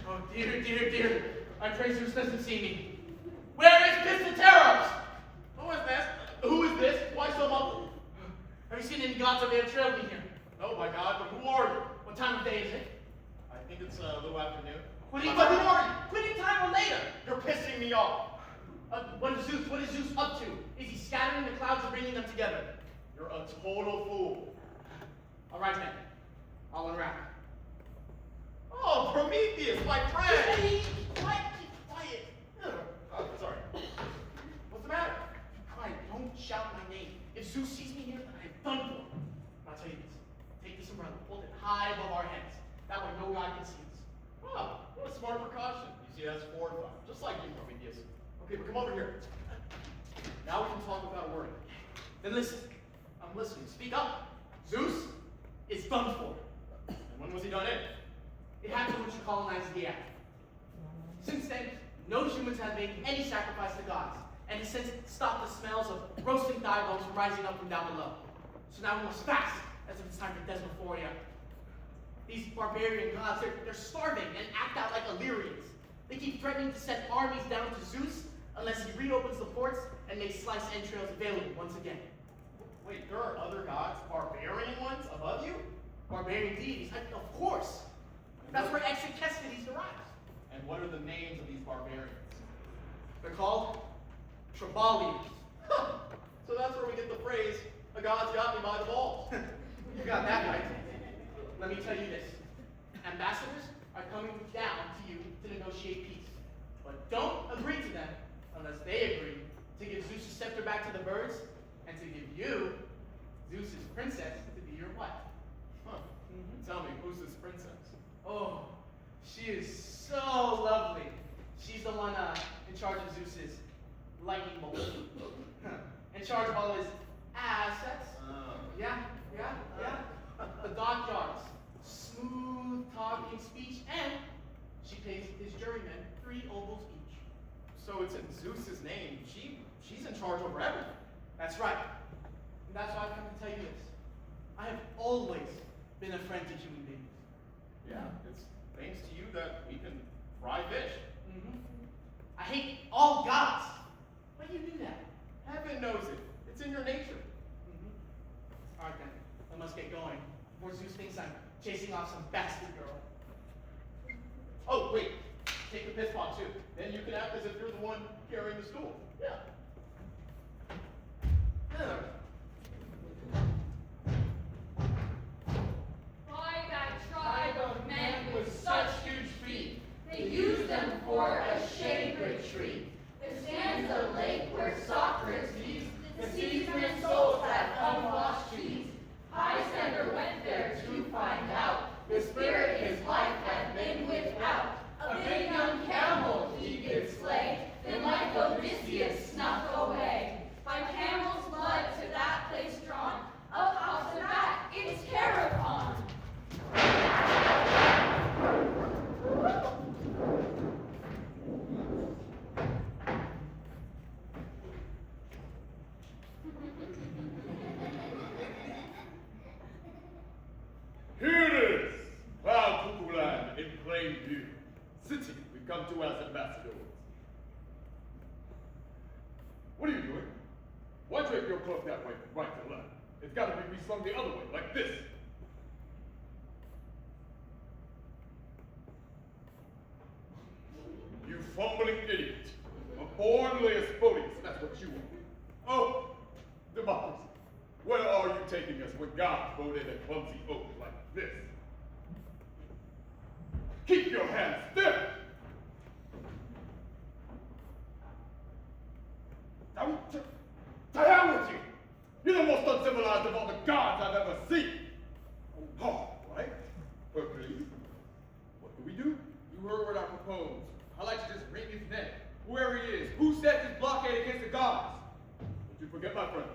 Oh, dear, dear, dear. I pray Zeus doesn't see me. Where is Christa Tereus? Who is this? Why so muffled? Have you seen any gods that may have trailed me here? Oh my God, but who are you? What time of day is it? I think it's a little afternoon. Quitting But who time, are you? quitting time or later? You're pissing me off. What is Zeus up to? Is he scattering the clouds or bringing them together? You're a total fool. All right then, I'll unwrap. Oh, Prometheus, my friend! Keep quiet. Sorry. What's the matter? Quiet, don't shout my name. If Zeus sees me here, then I'm done for. I'll tell you this. Take this umbrella, hold it high above our heads. That way no God can see us. Oh, what a smart precaution. You see that fortified, just like you, Prometheus. Okay, but come over here. Now we can talk without a word. Then listen. I'm listening. Speak up. Zeus is done for. And when was he done in? It happened when you colonized the air. Since then, no humans have made any sacrifice to gods, and has since stopped the smells of roasting thigh bones from rising up from down below. So now we must fast, as if it's time for Desmophoria. These barbarian gods, they're starving and act out like Illyrians. They keep threatening to send armies down to Zeus unless he reopens the ports and makes sliced entrails available once again. Wait, there are other gods, barbarian ones, above you? Barbarian deities, of course. That's where Exegestes derives. And what are the names of these barbarians? They're called Tribalians. So that's where we get the phrase, "A god's got me by the balls." You got that right. Let me tell you this. Ambassadors are coming down to you to negotiate peace. But don't agree to them unless they agree to give Zeus' scepter back to the birds and to give you, Zeus' princess, to be your wife. Huh. Tell me, who's this princess? Oh, she is so lovely. She's the one in charge of Zeus's lightning bolt. In charge of all his assets. Yeah. The dockyards. Smooth talking speech, and she pays his jurymen 3 obols each. So it's in Zeus's name. She's in charge over everything. That's right. And that's why I've come to tell you this. I have always been a friend to human beings. Yeah, it's thanks to you that we can fry fish. I hate all gods. But you knew that. Heaven knows it. It's in your nature. All right then, I must get going before Zeus thinks I'm chasing off some bastard girl. Oh, wait. Take the piss pot too. Then you can act as if you're the one carrying the stool. Yeah. By that tribe of men with such huge feet, They use them for a shade retreat. There stands a lake where Socrates feeds the seamen souls that unwashed cheese. Highlander went there to find out the spirit his life had been without. A big young camel he did slay, then like Odysseus snuck away. By camel's blood to that place drawn, up house and back, it's Terracon. Here it is, Cloud Cuckoo Land in plain view. City we come to as ambassadors. What are you doing? Why drape your cloak that way from right to left? It's got to be reslung the other way, like this. You fumbling idiot. A born Laespodius, that's what you are. Oh, democracy. Where are you taking us when God voted a clumsy oath like this? Keep your hands still! To hell with you! You're the most uncivilized of all the gods I've ever seen! Oh, right? Hercules, what do? You heard what I proposed. I'd like to just wring his neck. Whoever he is, who set this blockade against the gods? Don't you forget, my friend,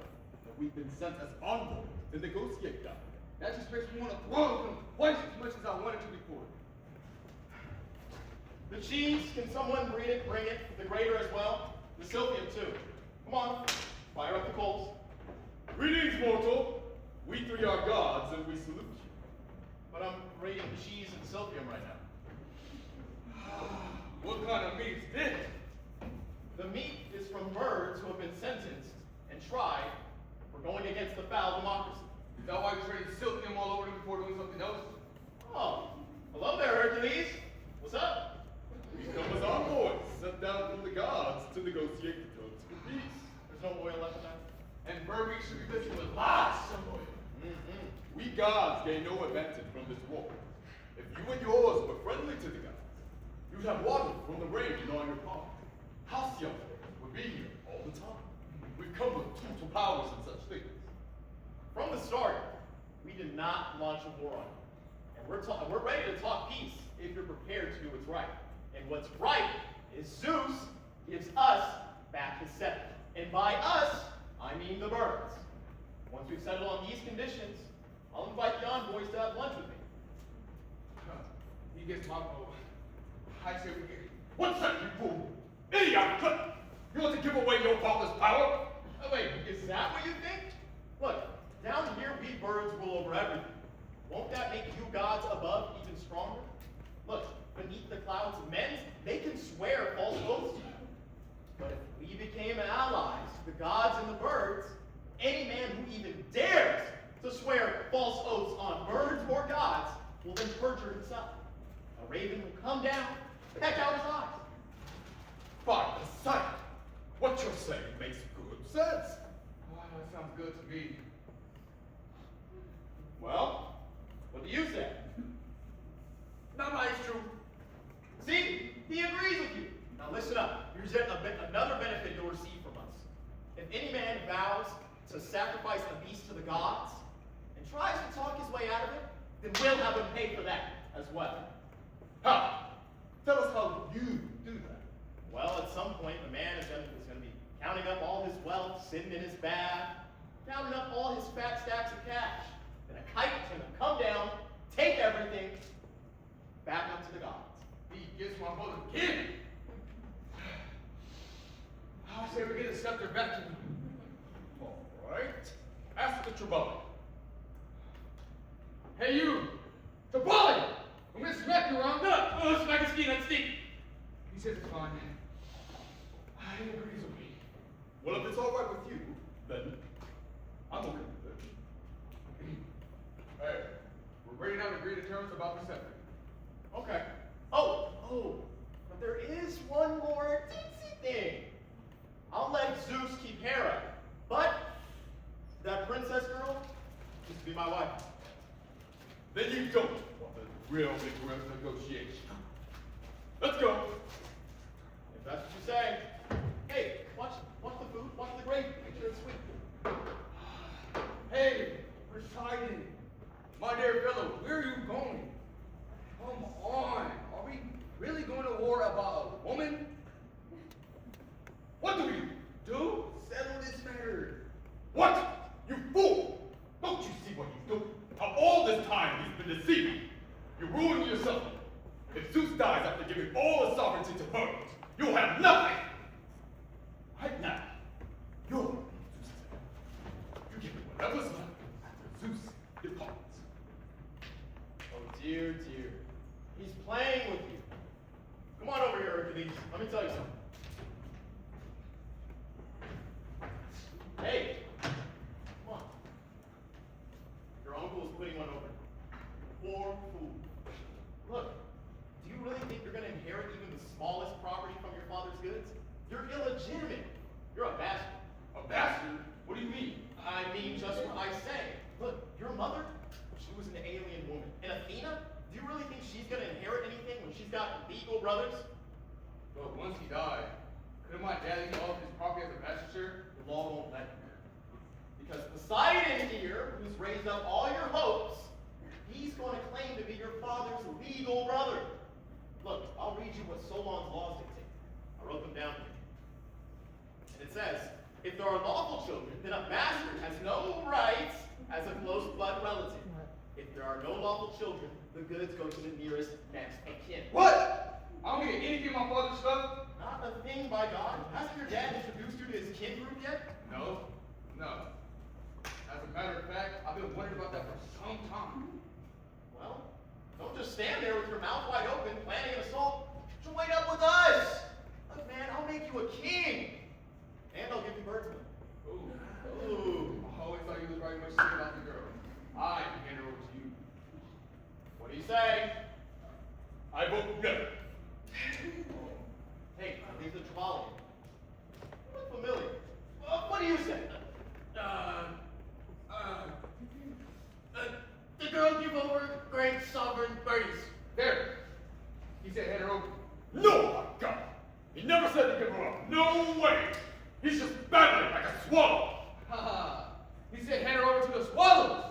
that we've been sent as envoys to negotiate that. That just makes me want to throw them twice as much as I wanted to before. The cheese, can someone bring it? The grater as well? The silphium too. Come on, fire up the coals. Greetings, mortal. We 3 are gods, and we salute you. But I'm grating cheese and silphium right now. What kind of meat is this? The meat is from birds who have been sentenced and tried for going against the foul democracy. Is that why you traded silphium all over them before doing something else? Oh, hello there, Hercules. What's up? We come as envoys, sent down from the gods to negotiate the terms for peace. There's no oil left in that? And Burby should be listening with lots of oil. We gods gain no advantage from this war. If you and yours were friendly to the gods, you'd have water from the rain on your palm. Halcyon would be here all the time. We've come with total powers and such things. From the start, we did not launch a war on you. And we're ready to talk peace if you're prepared to do what's right. And what's right is Zeus gives us back his scepter. And by us, I mean the birds. Once we've settled on these conditions, I'll invite the envoys to have lunch with me. He gets my vote. I say we get. What's that, you fool? Idiot! You want to give away your father's power? Oh, wait, is that what you think? Look, down here we birds rule over everything. Won't that make you gods above even stronger? Look, beneath the clouds, men, they can swear false oaths to you. But if we became allies to the gods and the birds, any man who even dares to swear false oaths on birds or gods will then perjure himself. A raven will come down, peck out his eyes. By the sight, what you're saying makes good sense. Oh, that sounds good to me. Well, what do you say? Not my true. See, he agrees with you. Now listen up. Here's yet another benefit you'll receive from us. If any man vows to sacrifice a beast to the gods and tries to talk his way out of it, then we'll have him pay for that as well. How? Tell us how you do that. Well, at some point, the man is going to be counting up all his wealth, sitting in his bath, counting up all his fat stacks of cash. Then a kite is going to come down, take everything, back up to the gods. He gets my vote again. I say we get the scepter back to him. All right. Ask the Tribali. Hey, you! Tribali! I'm gonna smack you around. No, oh, smack his feet, let's see. He says it's fine. He agrees with me. Well, if it's all right with you, then I'm okay with it. Hey, we're ready now to agree to terms about the scepter. Okay. Oh, but there is one more teensy thing. I'll let Zeus keep Hera, but that princess girl needs to be my wife. Then you don't want the real rigorous negotiation. Let's go. If that's what you say. Hey, watch the food, watch the gravy, make sure it's sweet. Hey, Poseidon, my dear fellow, where are you going? Come on, are we really going to war about a woman? What do we Do? Settle this matter. What? You fool! Don't you see what he's doing? How all this time he's been deceiving. You ruined yourself. If Zeus dies after giving all the sovereignty to her, you'll have nothing. Right now, you're Zeus's heir. You give me whatever's left after Zeus departs. Oh dear. He's playing with you. Come on over here, Hercules. Let me tell you something. Hey, come on. Your uncle is putting one over. Poor fool. Look, do you really think you're going to inherit even the smallest property from your father's goods? You're illegitimate. You're a bastard. A bastard? What do you mean? I mean just what I say. Look, your mother, she was an alien woman. And Athena, do you really think she's going to inherit anything when she's got legal brothers? But once he died, couldn't my dad leave all of his property as a bachelor? The law won't let you. Because Poseidon here, who's raised up all your hopes, he's going to claim to be your father's legal brother. Look, I'll read you what Solon's laws dictate. I wrote them down here. And it says, if there are lawful children, then a bastard has no rights as a close blood relative. If there are no lawful children, the goods go to the nearest next of kin. What? I don't get anything my father stuff. Not a thing, by God. Hasn't your dad introduced you to his kin group yet? No. As a matter of fact, I've been wondering about that for some time. Well, don't just stand there with your mouth wide open, planning an assault. Join up with us! Look, man, I'll make you a king. And I'll give you birds with it. Ooh. I always thought you was very much serious about the girl. I can hand her over to you. What do you say? I vote no. Hey, these are Tribali. You look familiar. What do you say? The girl give over great sovereign birdies. There. He said hand her over. No, my God. He never said to give her up. No way. He's just babbling like a swallow. Ha ha. He said hand her over to the swallows.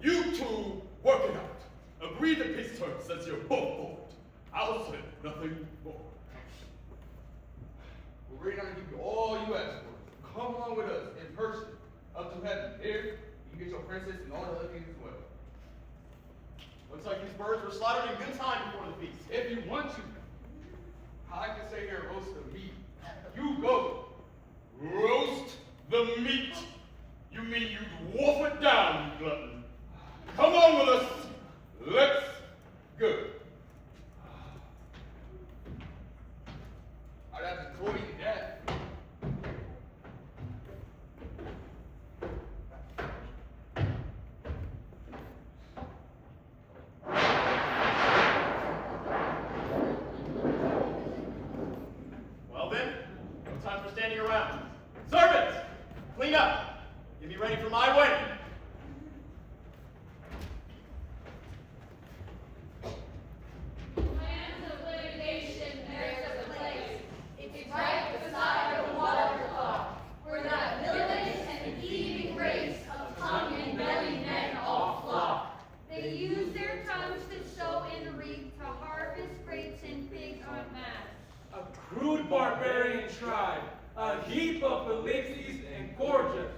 You two work it out. Agree to peace terms since you're both for it. I'll say nothing more. We're ready now to give you all you asked for. Come along with us in person up to heaven. Here, you can get your princess and all the other things as well. Looks like these birds were slaughtered in good time before the feast. If you want to, I can say here roast the meat. You go. Roast the meat. You mean you dwarf it down, you glutton. Come on with us. Let's go. I'd have to toy you to death. Well then, no time for standing around. Servants, clean up. Get me ready for my wedding. Lands of litigation, there's a place. It's right beside the waterfall, where that village and thieving race of tongue and belly men all flock. They use their tongues to sow and reap, to harvest grapes and figs en masse. A crude barbarian tribe, a heap of ellipses and gorgeous.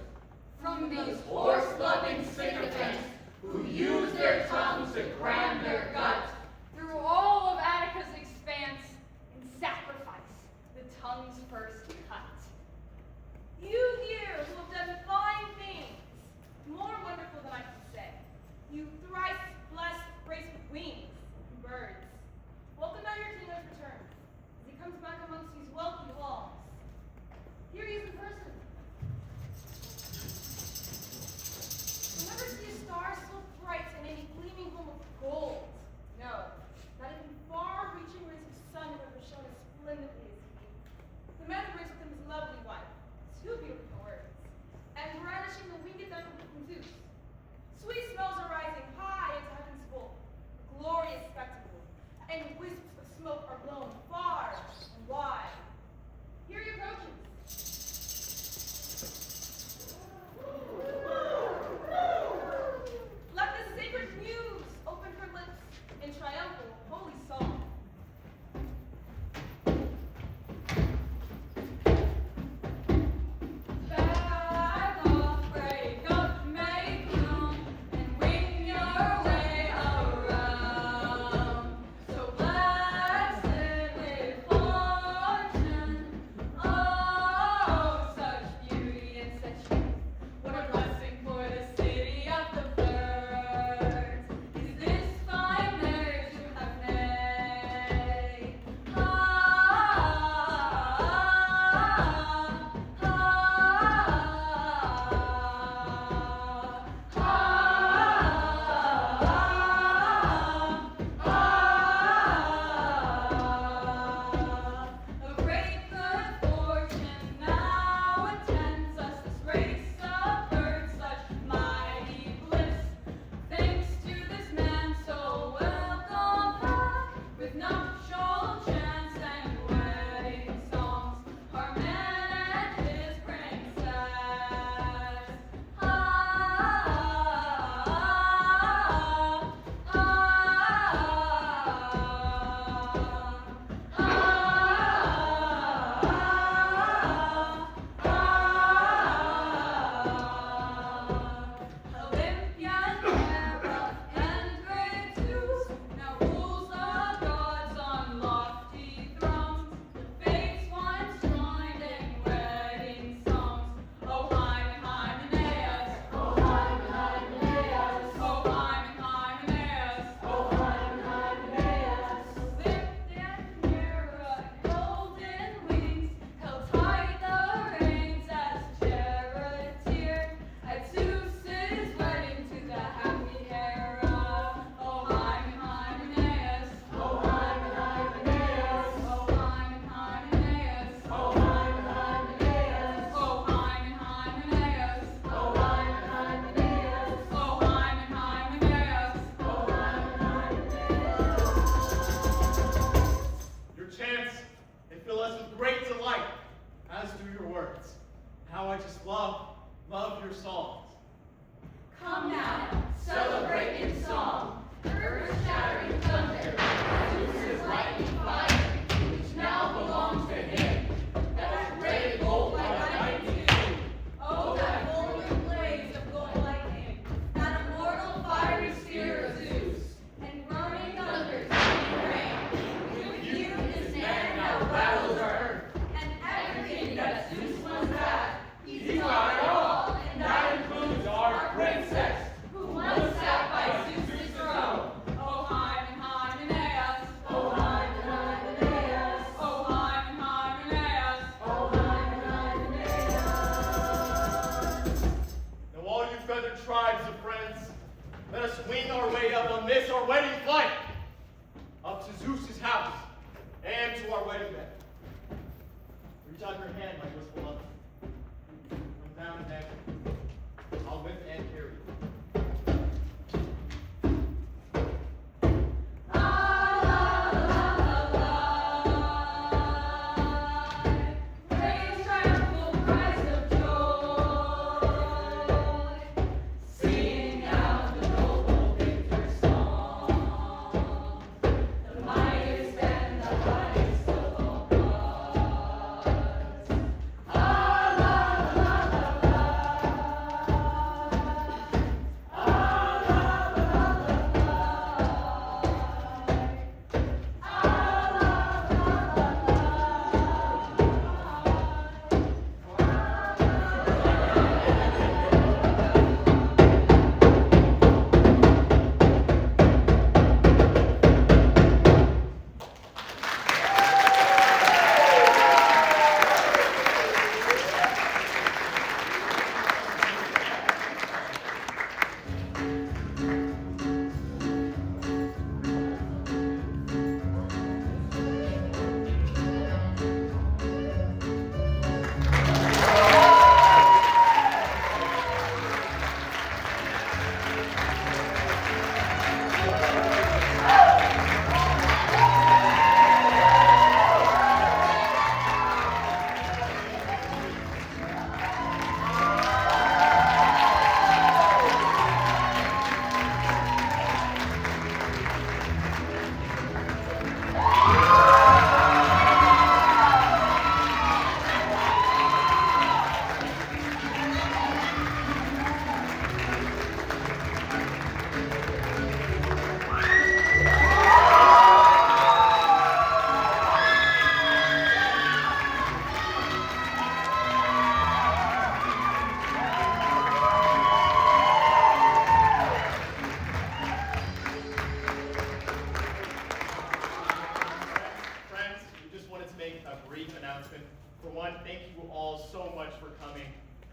From these horse-loving sycophants, who use their tongues to cram their gut. Through all of Attica's expanse, in sacrifice, the tongue's first cut. You here who have done fine things, more wonderful than I can say. You thrice blessed race with wings and birds. Welcome now your king has returned, as he comes back amongst these wealthy halls. Here he is in person. You'll never see a star so bright in any gleaming home of gold,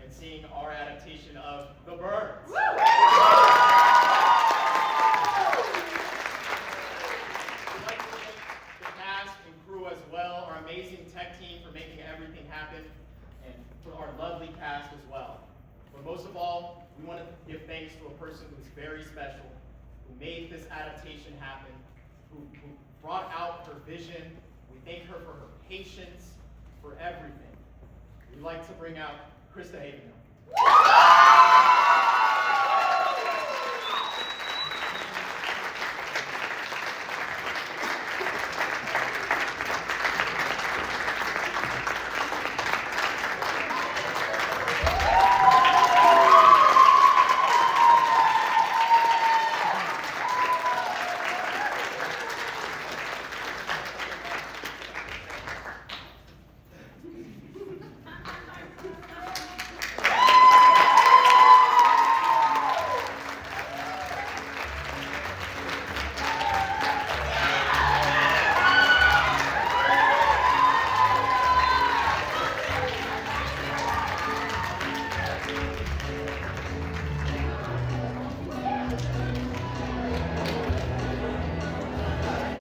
and seeing our adaptation of The Birds. We'd like to thank the cast and crew as well, our amazing tech team for making everything happen, and for our lovely cast as well. But most of all, we want to give thanks to a person who's very special, who made this adaptation happen, who brought out her vision. We thank her for her patience, for everything. We'd like to bring out Christa Havenhill.